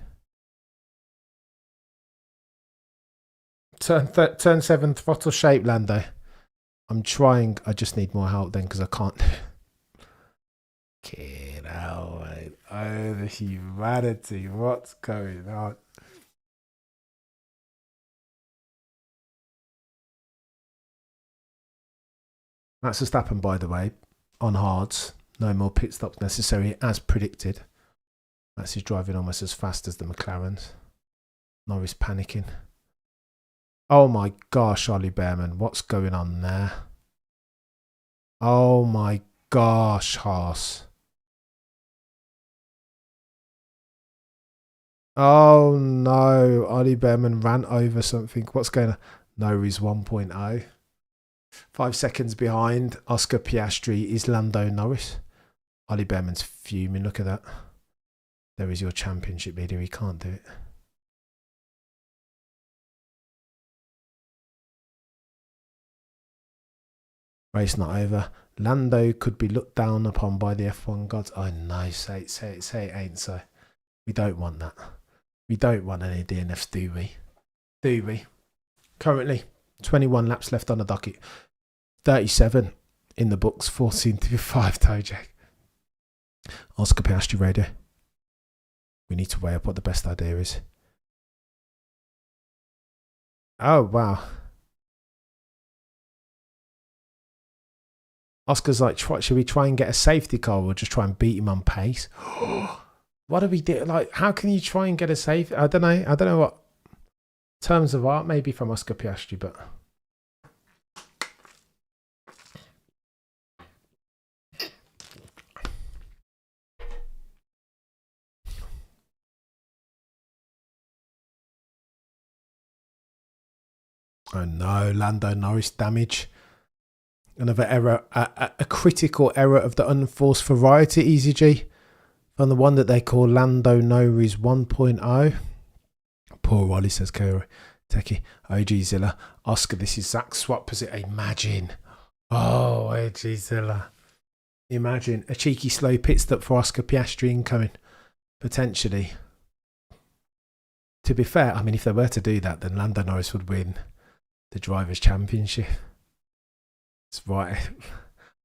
Turn 7, throttle shape, Lando. I'm trying. I just need more help then because I can't. Get out, mate. Oh, the humanity. What's going on? Max Verstappen, by the way, on hards. No more pit stops necessary as predicted. Max is driving almost as fast as the McLarens. Norris panicking. Oh my gosh, Ollie Behrman, what's going on there? Oh my gosh, Haas. Oh no, Ollie Behrman ran over something. What's going on? No, he's 1.0. 5 seconds behind. Oscar Piastri is Lando Norris. Ollie Behrman's fuming. Look at that. There is your championship leader. He can't do it. Race not over. Lando could be looked down upon by the F1 gods. Oh no, say it ain't so. We don't want that. We don't want any DNFs, do we? Do we? Currently, 21 laps left on the docket. 37 in the books. 14 to 5 toe jack. Oscar Piastri radio. We need to weigh up what the best idea is. Oh, wow. Oscar's like, should we try and get a safety car or just try and beat him on pace? What do we do? Like, how can you try and get a safe? I don't know what terms of art maybe from Oscar Piastri, but oh no, Lando Norris damage. Another error, a critical error of the unforced variety, EasyG. From the one that they call Lando Norris 1.0. Poor Ollie, says Kira. Techie. OG Zilla. Oscar, this is Zach Swap. Is it? Imagine. Oh, OG Zilla. Imagine a cheeky slow pit stop for Oscar Piastri incoming. Potentially. To be fair, I mean, if they were to do that, then Lando Norris would win the Drivers' Championship. It's right.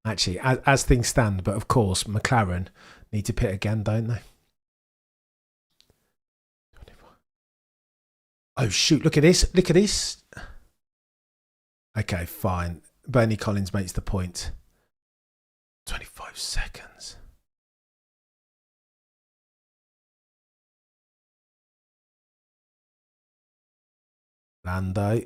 Actually, as things stand, but of course, McLaren need to pit again, don't they? Oh, shoot. Look at this. Look at this. Okay, fine. Bernie Collins makes the point. 25 seconds. Lando,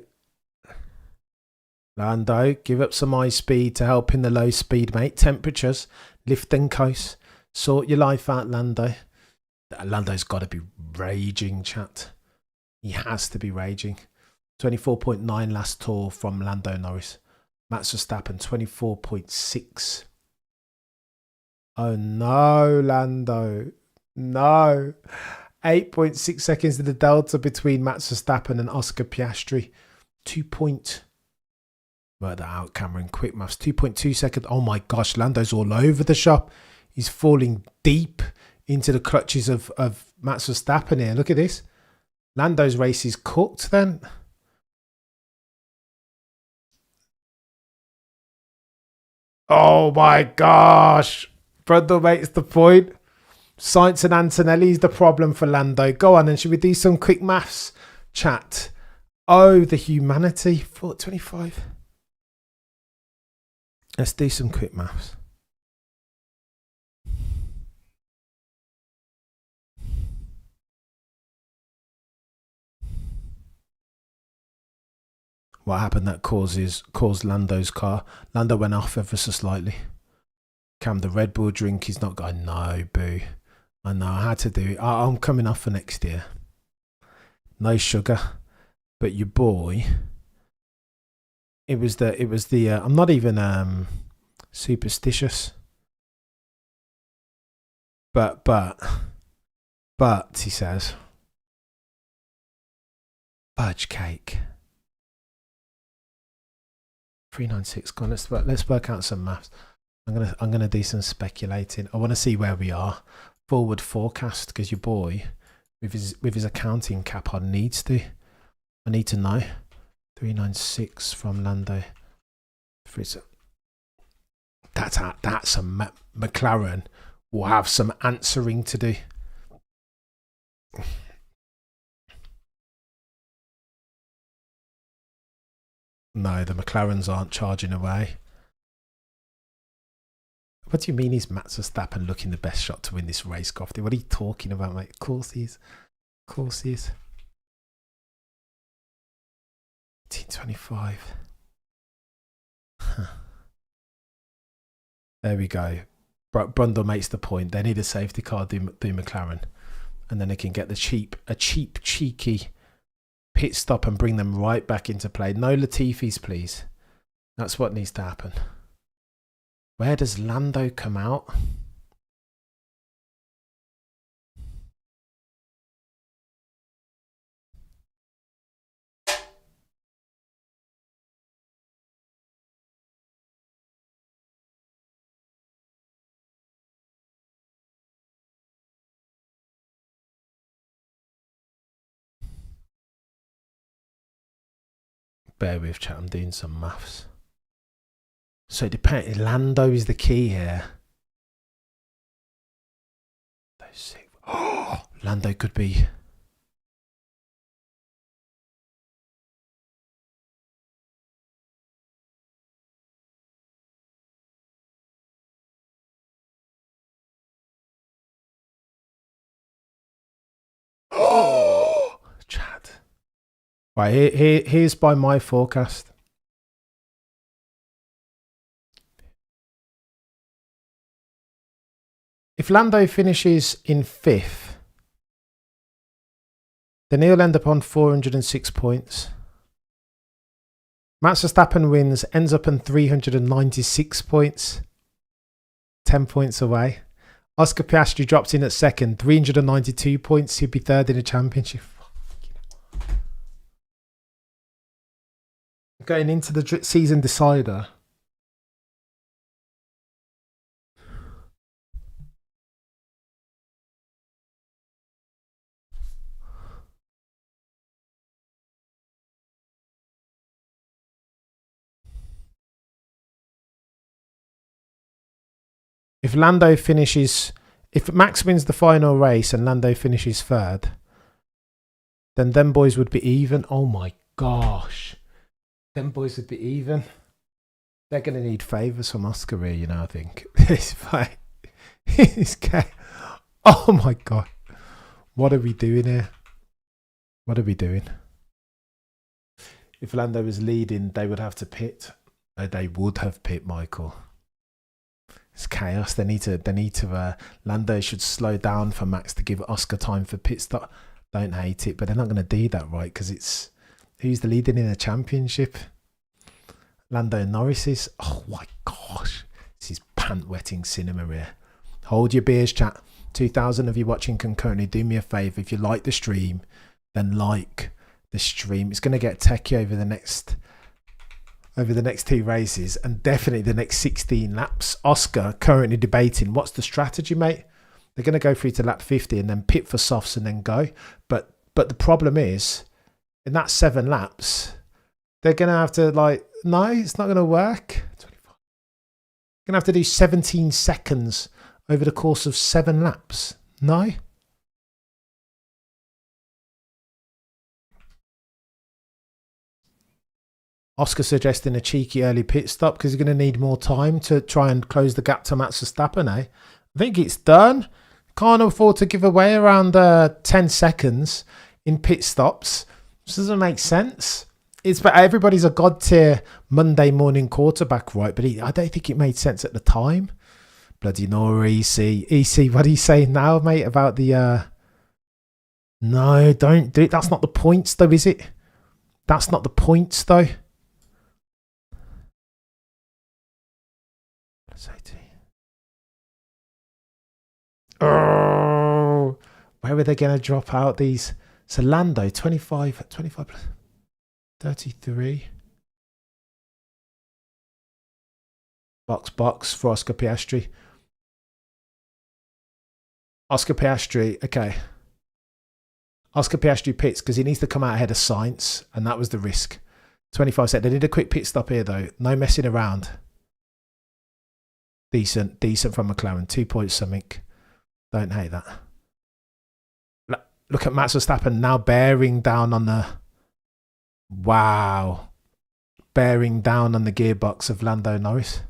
give up some high speed to help in the low speed, mate. Temperatures, lift and coast. Sort your life out, Lando. Lando's got to be raging, chat. He has to be raging. 24.9 last tour from Lando Norris. Max Verstappen, 24.6. Oh no, Lando. No. 8.6 seconds in the delta between Max Verstappen and Oscar Piastri. 2. Work that out, Cameron. Quick maths. 2.2 seconds. Oh my gosh, Lando's all over the shop. He's falling deep into the clutches of Max Verstappen here. Look at this. Lando's race is cooked then. Oh my gosh. Brundle makes the point. Sainz and Antonelli's the problem for Lando. Go on, and should we do some quick maths, chat? Oh, the humanity. 425. Let's do some quick maths. What happened that caused Lando's car? Lando went off ever so slightly. Cam, the Red Bull drink, he's not got. No, boo. I know, I had to do it. I'm coming off for next year. No sugar. But your boy It was the. I'm not even superstitious, but he says, fudge cake. 396. Go on, let's work out some maths. I'm gonna do some speculating. I want to see where we are. Forward forecast, because your boy with his accounting cap on needs to. I need to know. 396 from Lando. That's a McLaren will have some answering to do. No, the McLarens aren't charging away. What do you mean he's Max Verstappen looking the best shot to win this race, Crofty? What are you talking about, mate? Of course he is. Of course he is. 1825. Huh. There we go. Brundle makes the point. They need a safety car, do McLaren. And then they can get a cheap, cheeky pit stop and bring them right back into play. No Latifis, please. That's what needs to happen. Where does Lando come out? Bear with, chat. I'm doing some maths. So it depends. Lando is the key here. Oh, Lando could be. Oh, Chad. Right, here's by my forecast. If Lando finishes in 5th, then he'll end up on 406 points. Max Verstappen wins, ends up on 396 points. 10 points away. Oscar Piastri drops in at 2nd, 392 points. He'll be 3rd in the championship. Going into the season decider. If Lando finishes, if Max wins the final race and Lando finishes 3rd, then them boys would be even. Oh my gosh. Them boys would be even. They're going to need favours from Oscar here, you know, I think. It's fine. This guy. Oh my God. What are we doing here? What are we doing? If Lando was leading, they would have to pit. They would have pit, Michael. It's chaos. They need to. Lando should slow down for Max to give Oscar time for pit stop. Don't hate it, but they're not going to do that, right? Because it's who's the leading in the championship? Lando Norris is. Oh my gosh, this is pant-wetting cinema here. Hold your beers, chat. 2,000 of you watching concurrently. Do me a favour. If you like the stream, then like the stream. It's going to get techie over the next 2 races and definitely the next 16 laps. Oscar currently debating what's the strategy, mate. They're going to go through to lap 50 and then pit for softs and then go. But the problem is, in that 7 laps, they're going to have to no, it's not going to work. 25. Going to have to do 17 seconds over the course of 7 laps. No. Oscar suggesting a cheeky early pit stop because he's going to need more time to try and close the gap to Max Verstappen, eh? I think it's done. Can't afford to give away around 10 seconds in pit stops. This doesn't make sense. Everybody's a god tier Monday morning quarterback, right? But I don't think it made sense at the time. Bloody Nora, EC. EC, what are you saying now, mate, about the... No, don't do it. That's not the points, though, is it? That's not the points, though. Oh, where are they going to drop out these? So Lando, 25 plus 33. Box for Oscar Piastri. Oscar Piastri, okay. Oscar Piastri pits because he needs to come out ahead of Sainz, and that was the risk. 25 seconds. They did a quick pit stop here, though. No messing around. Decent from McLaren. 2 points something. Don't hate that. Look at Max Verstappen now bearing down on the... Wow. Bearing down on the gearbox of Lando Norris.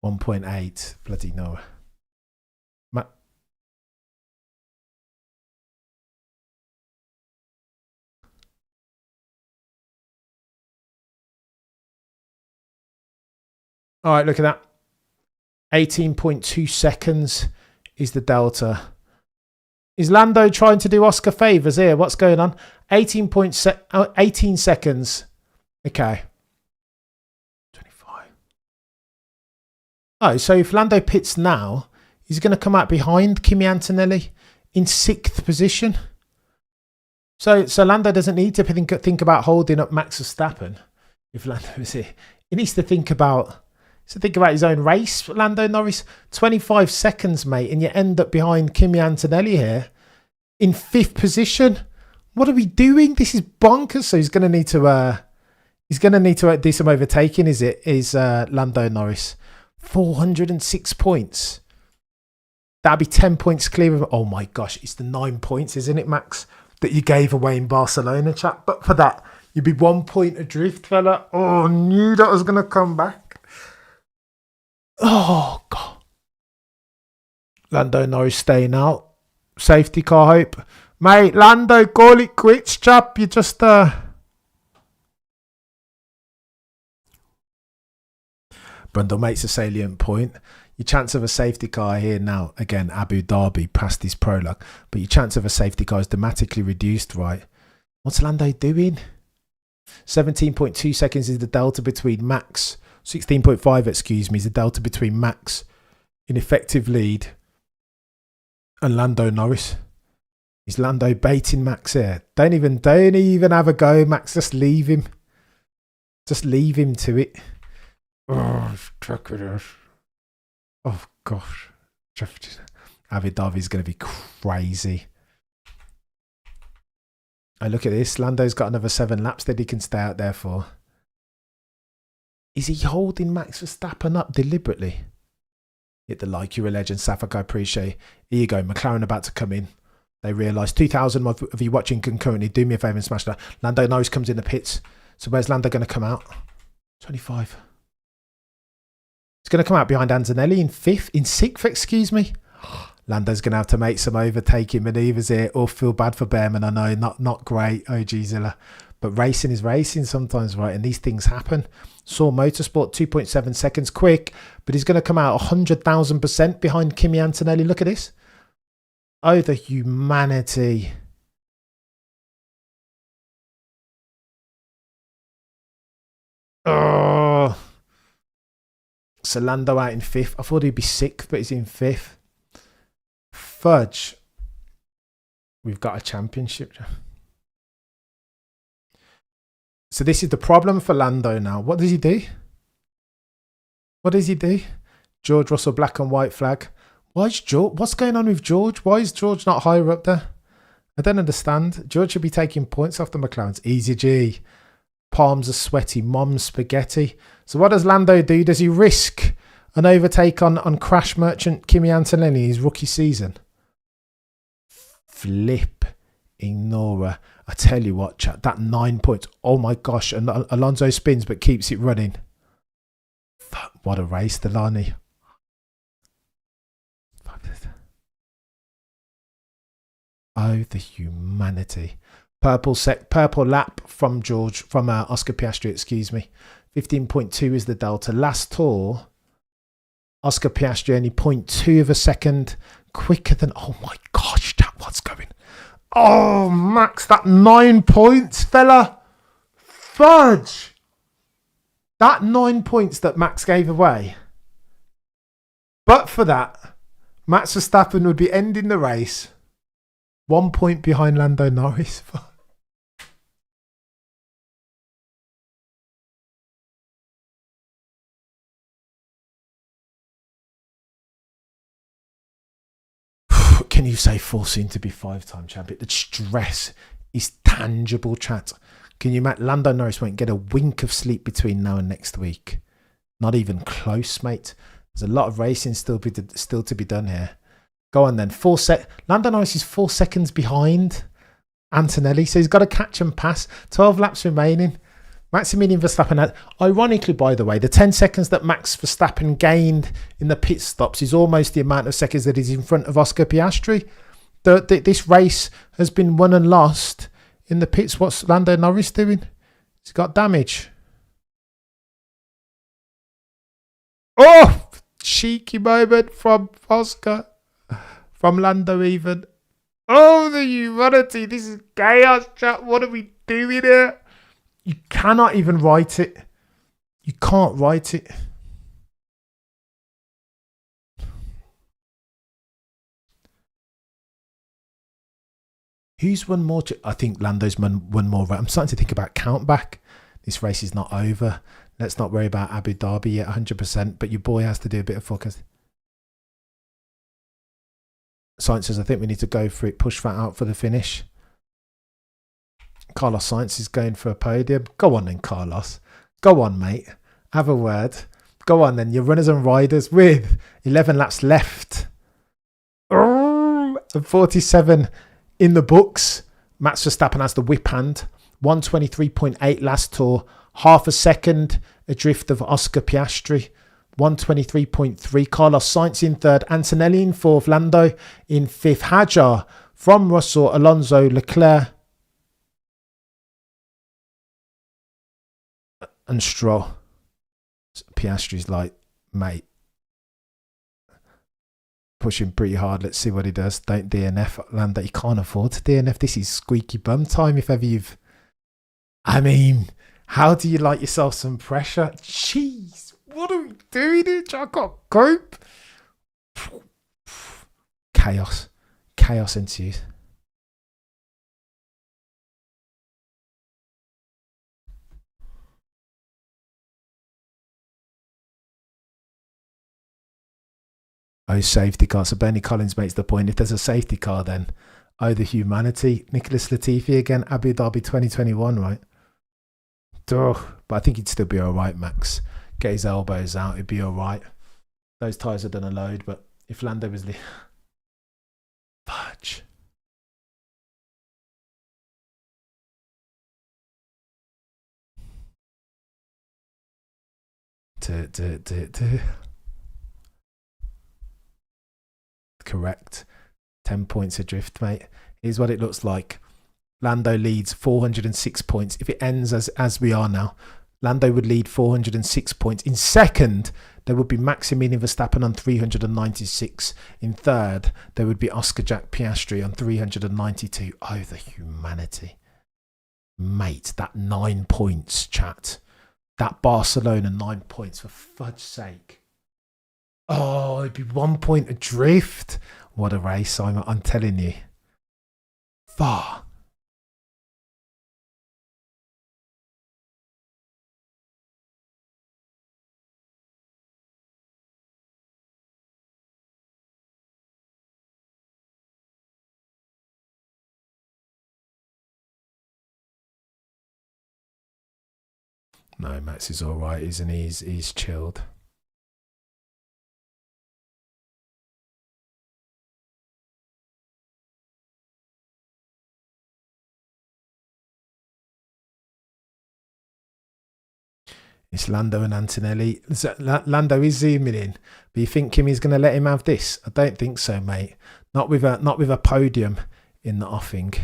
.8. Bloody no. All right, look at that. 18.2 seconds is the delta. Is Lando trying to do Oscar favours here? What's going on? 18 seconds. Okay. 25. Oh, so if Lando pits now, he's going to come out behind Kimi Antonelli in 6th position. So Lando doesn't need to think about holding up Max Verstappen if Lando is here. He needs to think about... So think about his own race, Lando Norris. 25 seconds, mate, and you end up behind Kimi Antonelli here in 5th position. What are we doing? This is bonkers. So he's going to need to do some overtaking. Is Lando Norris 406 points? That'd be 10 points clear of. Oh my gosh, it's the 9 points, isn't it, Max, that you gave away in Barcelona, chat? But for that, you'd be 1 point adrift, fella. Oh, I knew that was going to come back. Oh, God. Lando Norris staying out. Safety car hope. Mate, Lando, call it quits, chap. You just... Brundle makes a salient point. Your chance of a safety car here now, again, Abu Dhabi past his prologue, but your chance of a safety car is dramatically reduced, right? What's Lando doing? 17.2 seconds is the delta between Max... 16.5, excuse me, is the delta between Max in effective lead and Lando Norris. Is Lando baiting Max here? Don't even have a go, Max. Just leave him. Just leave him to it. Oh, oh gosh. Abu Dhabi's going to be crazy. Oh, look at this. Lando's got another 7 laps that he can stay out there for. Is he holding Max Verstappen up deliberately? Hit the like, you're a legend, Safak, I appreciate. Here you go, McLaren about to come in. They realise 2,000 of you watching concurrently. Do me a favour and smash that. Lando Norris comes in the pits. So where's Lando going to come out? 25. He's going to come out behind Antonelli in 6th, excuse me. Lando's going to have to make some overtaking manoeuvres here or feel bad for Behrman. I know, not great, OG Zilla. But racing is racing sometimes, right? And these things happen. Saw Motorsport 2.7 seconds quick, but he's going to come out 100,000% behind Kimi Antonelli. Look at this. Oh, the humanity. Oh. So Lando out in 5th. I thought he'd be 6th, but he's in 5th. Fudge. We've got a championship. So this is the problem for Lando now. What does he do? What does he do? George Russell, black and white flag. Why is George? What's going on with George? Why is George not higher up there? I don't understand. George should be taking points off the McLarens. Easy G. Palms are sweaty. Mom's spaghetti. So what does Lando do? Does he risk an overtake on Crash Merchant Kimi Antonelli his rookie season? Flip. Ignore. I tell you what, chat, that 9 points. Oh my gosh. And Alonso spins but keeps it running. What a race, Delaney. Oh, the humanity. Purple lap from Oscar Piastri, excuse me. 15.2 is the delta. Last tour, Oscar Piastri only 0.2 of a second quicker than... Oh my gosh, chat, what's going... Oh, Max, that 9 points, fella. Fudge. That 9 points that Max gave away, but for that, Max Verstappen would be ending the race 1 point behind Lando Norris. Can you say forcing to be 5-time champion? The stress is tangible, chat. Can you imagine? Lando Norris won't get a wink of sleep between now and next week. Not even close, mate. There's a lot of racing still to be done here. Go on then. Lando Norris is 4 seconds behind Antonelli, so he's got to catch and pass. 12 laps remaining. Maximilian Verstappen, ironically, by the way, the 10 seconds that Max Verstappen gained in the pit stops is almost the amount of seconds that he's in front of Oscar Piastri. This race has been won and lost in the pits. What's Lando Norris doing? He's got damage. Oh, cheeky moment from Oscar, from Lando even. Oh, the humanity. This is chaos, chat. What are we doing here? You cannot even write it. You can't write it. Who's won more? I think Lando's won more. I'm starting to think about count back. This race is not over. Let's not worry about Abu Dhabi yet 100%, but your boy has to do a bit of focus. Sainz says, I think we need to go for it. Push that out for the finish. Carlos Sainz is going for a podium. Go on then, Carlos. Go on, mate. Have a word. Go on then. Your runners and riders with 11 laps left. And 47 in the books. Max Verstappen has the whip hand. 123.8 last tour. Half a second adrift of Oscar Piastri. 123.3. Carlos Sainz in third. Antonelli in fourth. Lando in fifth. Hajar from Russell. Alonso, Leclerc and Stroll. Piastri's like, mate, pushing pretty hard. Let's see what he does. Don't DNF. Lando, you can't afford to DNF. This is squeaky bum time if ever you've... I mean, how do you like yourself some pressure? Jeez, what are we doing here? I can't cope. Chaos. Chaos ensues. Oh, safety car. So Bernie Collins makes the point. If there's a safety car, then oh, the humanity. Nicholas Latifi again. Abu Dhabi 2021, right? Duh. But I think he'd still be all right, Max. Get his elbows out. He'd be all right. Those tyres have done a load, but if Lando was... Fudge. Correct. 10 points adrift, mate. Here's what it looks like. Lando leads 406 points. If it ends as we are now, Lando would lead 406 points. In second, there would be Maximilian Verstappen on 396. In third, there would be Oscar Jack Piastri on 392. Oh, the humanity. Mate, that 9 points, chat. That Barcelona 9 points, for fudge's sake. Oh, it'd be 1 point adrift. What a race, I'm telling you. Far. No, Max is all right, isn't he? He's chilled. It's Lando and Antonelli. Lando is zooming in, but you think Kimi's going to let him have this? I don't think so, mate. Not with a podium in the offing.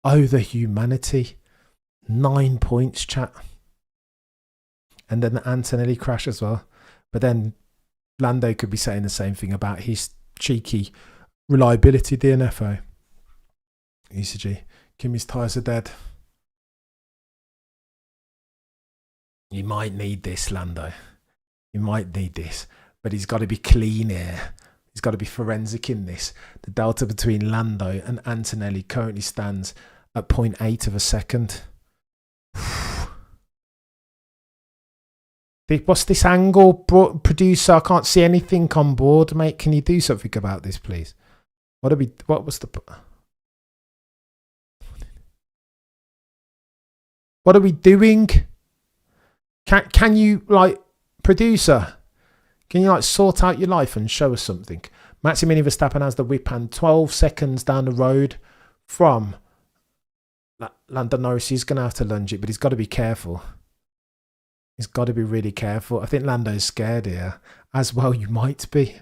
Oh, the humanity. 9 points, chat. And then the Antonelli crash as well. But then Lando could be saying the same thing about his cheeky reliability DNFO. ECG. Kimmy's tyres are dead. You might need this, Lando. You might need this. But he's got to be clean here. He's got to be forensic in this. The delta between Lando and Antonelli currently stands at 0.8 of a second. What's this angle, producer? I can't see anything on board, mate. Can you do something about this, please? What was the... What are we doing? Can you, like, producer, can you, like, sort out your life and show us something? Maximilian Verstappen has the whip hand 12 seconds down the road from Lando Norris. He's going to have to lunge it, but he's got to be careful. He's got to be really careful. I think Lando's scared here. As well, you might be.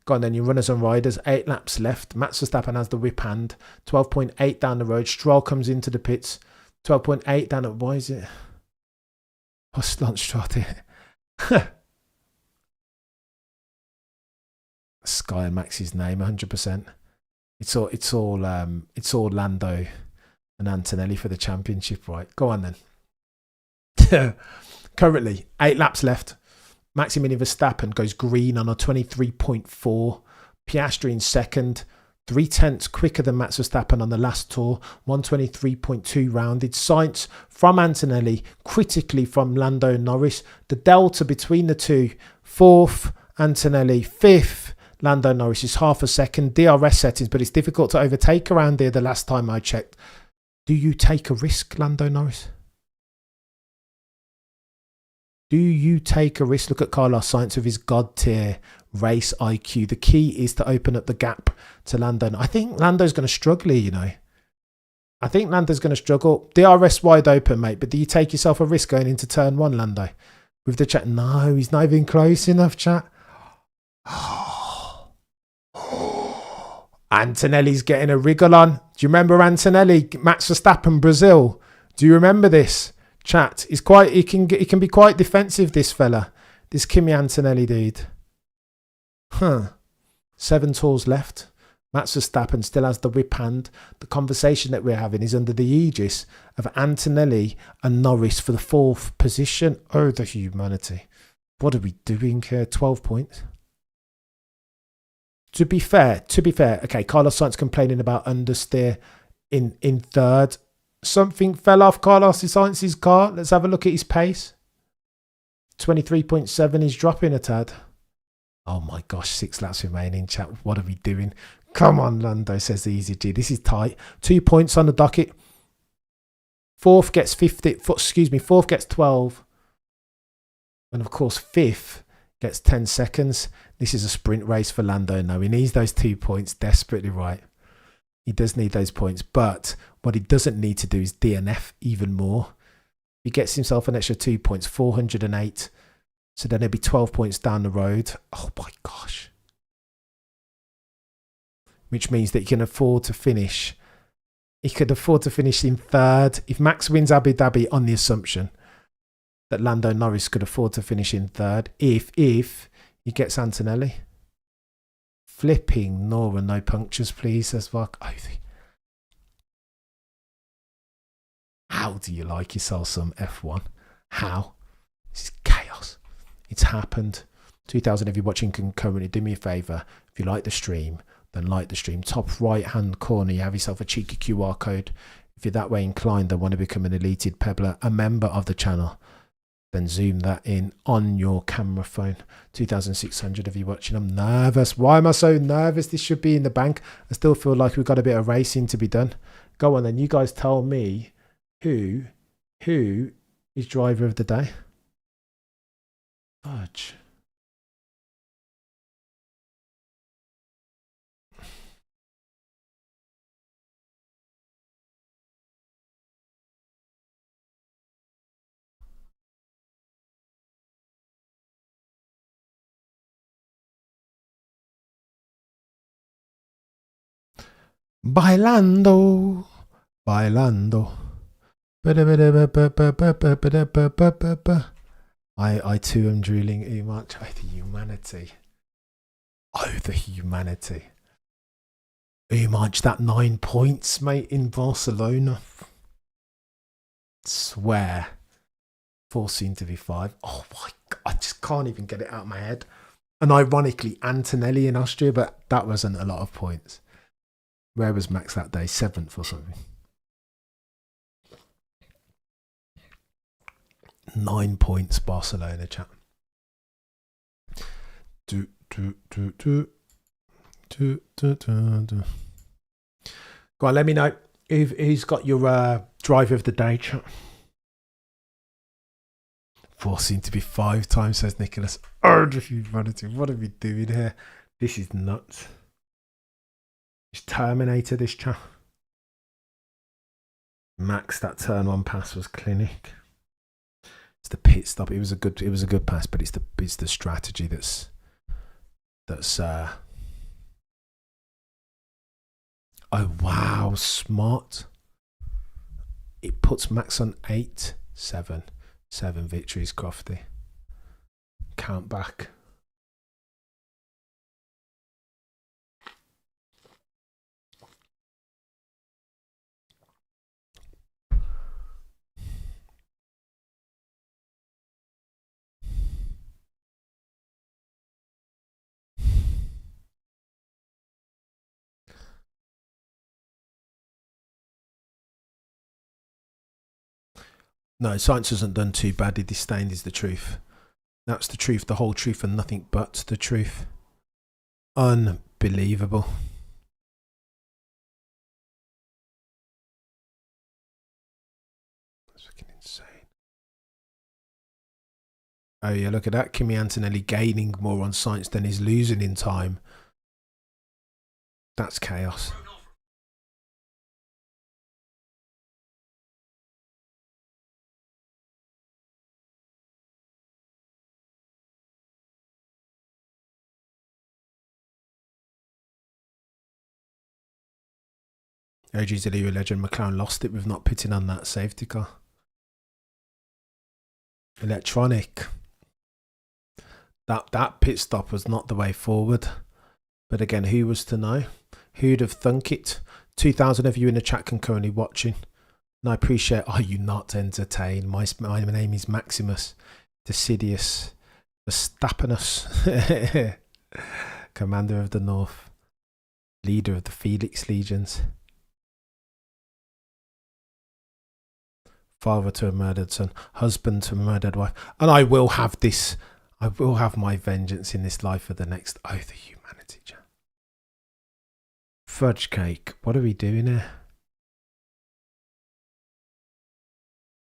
Go on then, your runners and riders. 8 laps left. Max Verstappen has the whip hand. 12.8 down the road. Stroll comes into the pits. 12.8 down at... Why is it? Postlandstraat. Sky and Max's name, 100%. It's all Lando and Antonelli for the championship, right? Go on then. Currently, 8 laps left. Maximilian Verstappen goes green on a 23.4. Piastri in second. 0.3 quicker than Max Verstappen on the last tour. 123.2 rounded. Sainz from Antonelli. Critically from Lando Norris. The delta between the two. 4th, Antonelli. 5th, Lando Norris is half a second. DRS settings, but it's difficult to overtake around here the last time I checked. Do you take a risk, Lando Norris? Do you take a risk? Look at Carlos Sainz with his God tier race IQ. The key is to open up the gap to Lando. I think Lando's going to struggle here, you know. I think Lando's going to struggle. DRS wide open, mate. But do you take yourself a risk going into turn 1, Lando? With the chat? No, he's not even close enough, chat. Antonelli's getting a wriggle on. Do you remember Antonelli? Max Verstappen, Brazil. Do you remember this? Chat. He can be quite defensive, this fella. This Kimi Antonelli dude. 7 tours left. Max Verstappen still has the whip hand. The conversation that we're having is under the aegis of Antonelli and Norris for the 4th position. Oh, the humanity. What are we doing here? 12 points. To be fair, okay, Carlos Sainz complaining about understeer in 3rd. Something fell off Carlos Sainz's car. Let's have a look at his pace. 23.7, he's dropping a tad. Oh my gosh, 6 laps remaining, chat. What are we doing? Come on, Lando, says the Easy G. This is tight. 2 points on the docket. 4th gets 50. Excuse me, 4th gets 12. And of course, 5th gets 10 seconds. This is a sprint race for Lando. No, he needs those 2 points desperately, right? He does need those points. But what he doesn't need to do is DNF even more. He gets himself an extra 2 points, 408. So then he'll be 12 points down the road. Oh my gosh. Which means that he can afford to finish. He could afford to finish in 3rd. If Max wins Abu Dhabi on the assumption that Lando Norris could afford to finish in 3rd. If he gets Antonelli. Flipping Nora, no punctures, please, says Vark. How do you like yourself some F1? How? This is chaos. It's happened. 2000, if you're watching concurrently, do me a favour. If you like the stream, then like the stream. Top right hand corner, you have yourself a cheeky QR code. If you're that way inclined and want to become an elated pebbler, a member of the channel, then zoom that in on your camera phone. 2,600 of you watching. I'm nervous. Why am I so nervous? This should be in the bank. I still feel like we've got a bit of racing to be done. Go on then. You guys tell me who is driver of the day. Fudge. Bailando. I too am drooling too much. The humanity. Oh, the humanity. Who much that 9 points, mate, in Barcelona? Swear. 4 seem to be 5. Oh my God, I just can't even get it out of my head. And ironically, Antonelli in Austria, but that wasn't a lot of points. Where was Max that day? 7th or something. 9 points, Barcelona, chat. Go on, let me know who's got your driver of the day, chat. 4 seem to be 5 times, says Nicholas. Oh, what are we doing here? This is nuts. It's Terminator, this chat. Max, that turn one pass was clinic. It's the pit stop. It was a good pass, but it's the strategy that's oh wow, smart. It puts Max on 8, 7 victories, Crofty. Count back. No, science hasn't done too badly. Disdained is the truth. That's the truth, the whole truth, and nothing but the truth. Unbelievable. That's fucking insane. Oh yeah, look at that. Kimi Antonelli gaining more on science than he's losing in time. That's chaos. OG's a legend. McLaren lost it with not pitting on that safety car. Electronic. That pit stop was not the way forward. But again, who was to know? Who'd have thunk it? 2,000 of you in the chat concurrently watching. And I appreciate, are you not entertained? My name is Maximus Decidius Verstappenus, Commander of the North, leader of the Felix Legions. Father to a murdered son, husband to a murdered wife. And I will have this. I will have my vengeance in this life for the next. Oh, the humanity, Jan. Fudge cake. What are we doing here?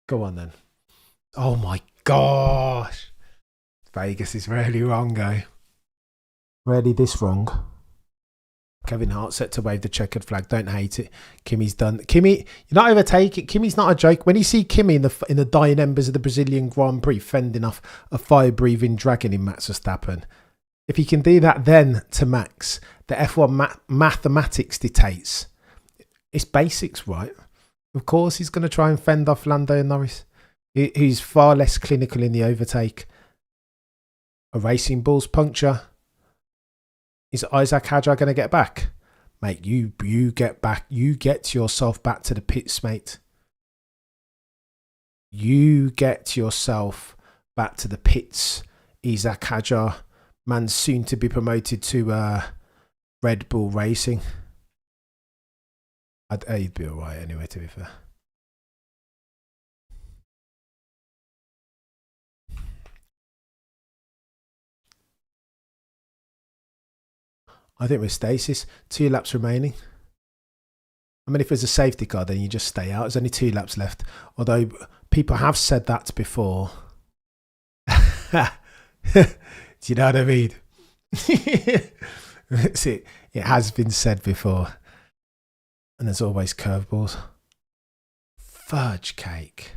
Go on then. Oh my gosh. Vegas is really wrong, eh? Really this wrong. Kevin Hart set to wave the checkered flag. Don't hate it. Kimi's done. Kimi, you're not overtaking. Kimi's not a joke. When you see Kimi in the dying embers of the Brazilian Grand Prix fending off a fire-breathing dragon in Max Verstappen, if he can do that then to Max, the F1 mathematics dictates. It's basics, right? Of course he's going to try and fend off Lando Norris, who's far less clinical in the overtake. A Racing Bull's puncture. Is Isaac Hadjar going to get back? Mate, you get back. You get yourself back to the pits, mate. You get yourself back to the pits. Isaac Hadjar, man soon to be promoted to Red Bull Racing. He'd be alright anyway, to be fair. I think with stasis, 2 laps remaining. I mean, if there's a safety car, then you just stay out. There's only 2 laps left. Although people have said that before. Do you know what I mean? It has been said before. And there's always curveballs. Fudge cake.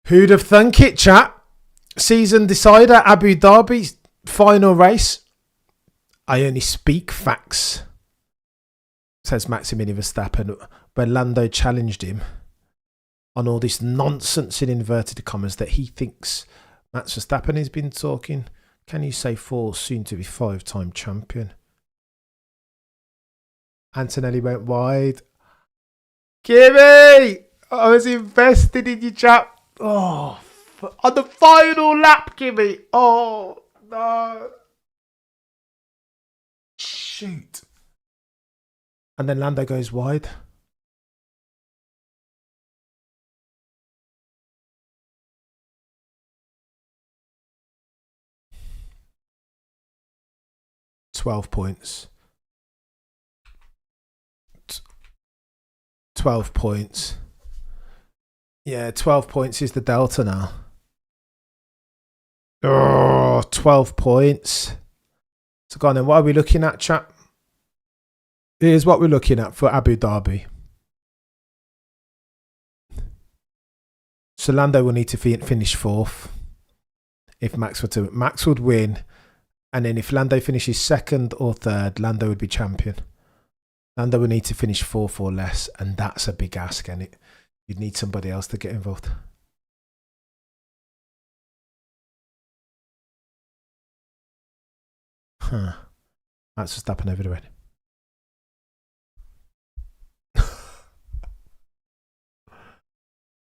Who'd have thunk it, chat? Season decider, Abu Dhabi, final race. I only speak facts, says Maximilian Verstappen, when Lando challenged him on all this nonsense in inverted commas that he thinks Max Verstappen has been talking. Can you say 4 soon to be 5-time champion? Antonelli went wide. Kimmy! I was invested in you, chap. Oh, on the final lap, Kimmy. Oh, no. Shoot. And then Lando goes wide. £12. 12 points. Yeah, 12 points is the delta now. Oh, 12 points. So go on then, what are we looking at, chat? Here's what we're looking at for Abu Dhabi. So Lando will need to finish 4th. If Max were to, Max would win. And then if Lando finishes 2nd or 3rd, Lando would be champion. Lando would need to finish 4th or less. And that's a big ask, isn't it? You'd need somebody else to get involved. Huh. Max Verstappen over the red.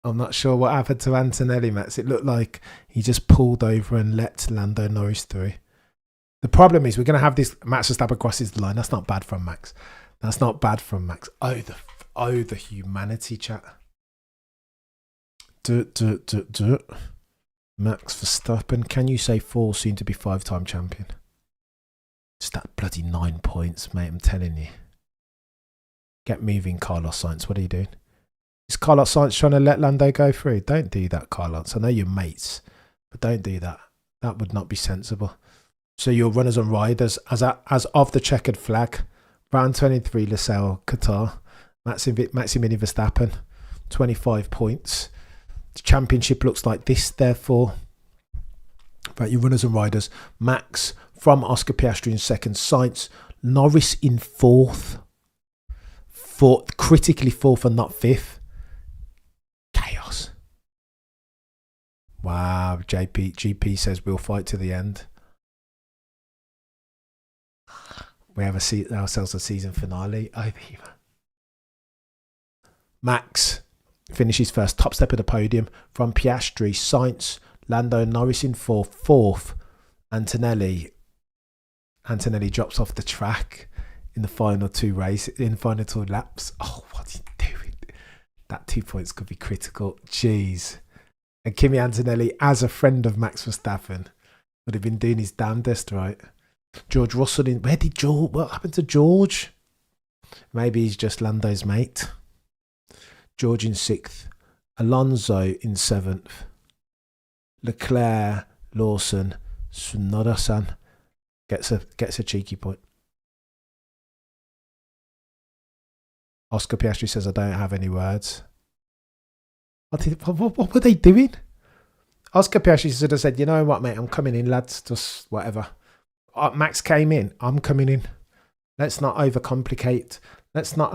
I'm not sure what happened to Antonelli, Max. It looked like he just pulled over and let Lando Norris through. The problem is we're going to have this Max Verstappen crosses the line. That's not bad from Max. That's not bad from Max. Oh, the humanity, chat. Max Verstappen. Can you say 4 soon to be 5-time champion? It's that bloody 9 points, mate. I'm telling you. Get moving, Carlos Sainz. What are you doing? Is Carlos Sainz trying to let Lando go through? Don't do that, Carlos. I know you're mates, but don't do that. That would not be sensible. So your runners and riders, as of the checkered flag, round 23, Lascelles, Qatar, Maximilian Verstappen, 25 points. The championship looks like this, therefore. Right, your runners and riders, Max from Oscar Piastri in 2nd, Sainz, Norris in 4th, critically 4th and not 5th. Chaos. Wow, GP says we'll fight to the end. We have ourselves a season finale. Max finishes 1st, top step of the podium from Piastri, Sainz, Lando Norris in 4th. Antonelli drops off the track in the final 2 laps. Oh, what are you doing? That 2 points could be critical. Jeez. And Kimi Antonelli, as a friend of Max Verstappen, would have been doing his damnedest, right? George Russell what happened to George? Maybe he's just Lando's mate. George in 6th, Alonso in 7th, Leclerc, Lawson, Tsunoda-san gets a cheeky point. Oscar Piastri says, I don't have any words. What were they doing? Oscar Piastri should have said, you know what, mate, I'm coming in, lads, just whatever. Max came in, I'm coming in. Let's not overcomplicate. Let's not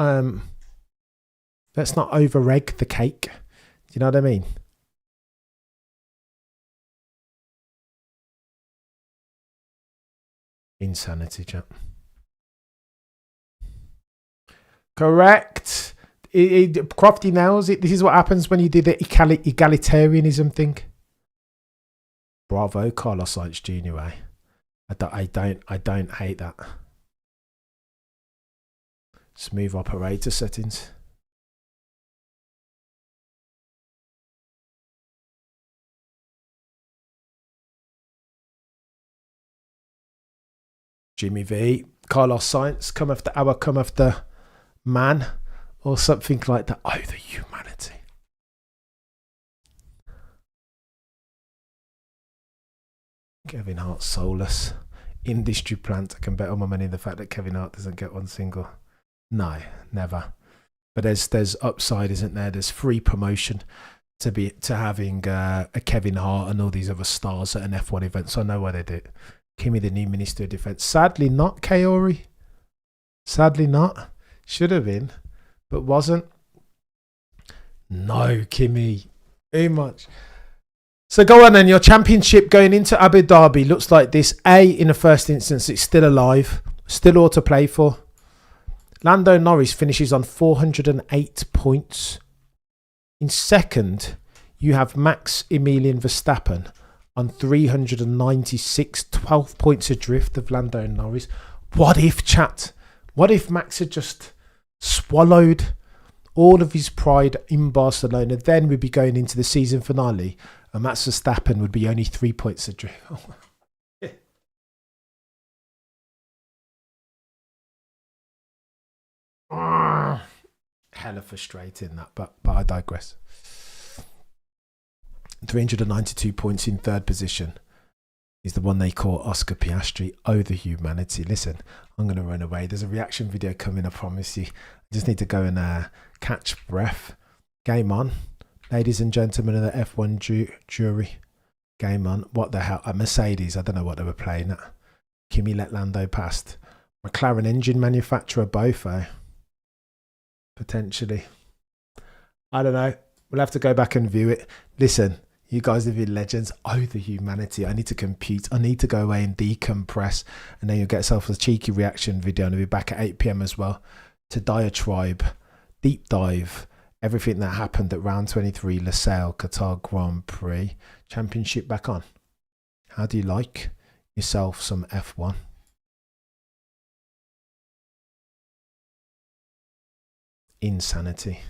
over-egg the cake. Do you know what I mean? Insanity, chap. Correct. Crofty nails it. This is what happens when you do the egalitarianism thing. Bravo, Carlos Sainz Jr. I don't hate that. Smooth operator settings. Jimmy V, Carlos Sainz, come after man, or something like that. Oh, the humanity. Kevin Hart soulless. Industry plant. I can bet all my money on the fact that Kevin Hart doesn't get one single. No, never. But there's upside, isn't there? There's free promotion to having a Kevin Hart and all these other stars at an F1 event. So I know why they do it. Kimi, the new Minister of Defence. Sadly not, Kaori. Sadly not. Should have been, but wasn't. No, Kimi. Too much. So go on then, your championship going into Abu Dhabi looks like this. A, in the first instance, it's still alive, still all to play for. Lando Norris finishes on 408 points. In second, you have Max Emilian Verstappen on 396, 12 points adrift of Lando Norris. What if, chat? What if Max had just swallowed all of his pride in Barcelona? Then we'd be going into the season finale and Max Verstappen would be only 3 points adrift. Hella frustrating that, but I digress. 392 points in third position is the one they call Oscar Piastri. Oh, the humanity. Listen, I'm going to run away. There's a reaction video coming, I promise you. I just need to go and catch breath. Game on. Ladies and gentlemen of the F1 jury. Game on. What the hell? A Mercedes. I don't know what they were playing at. Kimi let Lando past. McLaren engine manufacturer both, eh? Potentially. I don't know. We'll have to go back and view it. Listen, you guys have been legends. Oh, the humanity. I need to compute. I need to go away and decompress. And then you'll get yourself a cheeky reaction video. And I'll be back at 8 PM as well to diatribe, deep dive, everything that happened at round 23, Losail, Qatar Grand Prix. Championship back on. How do you like yourself some F1? Insanity.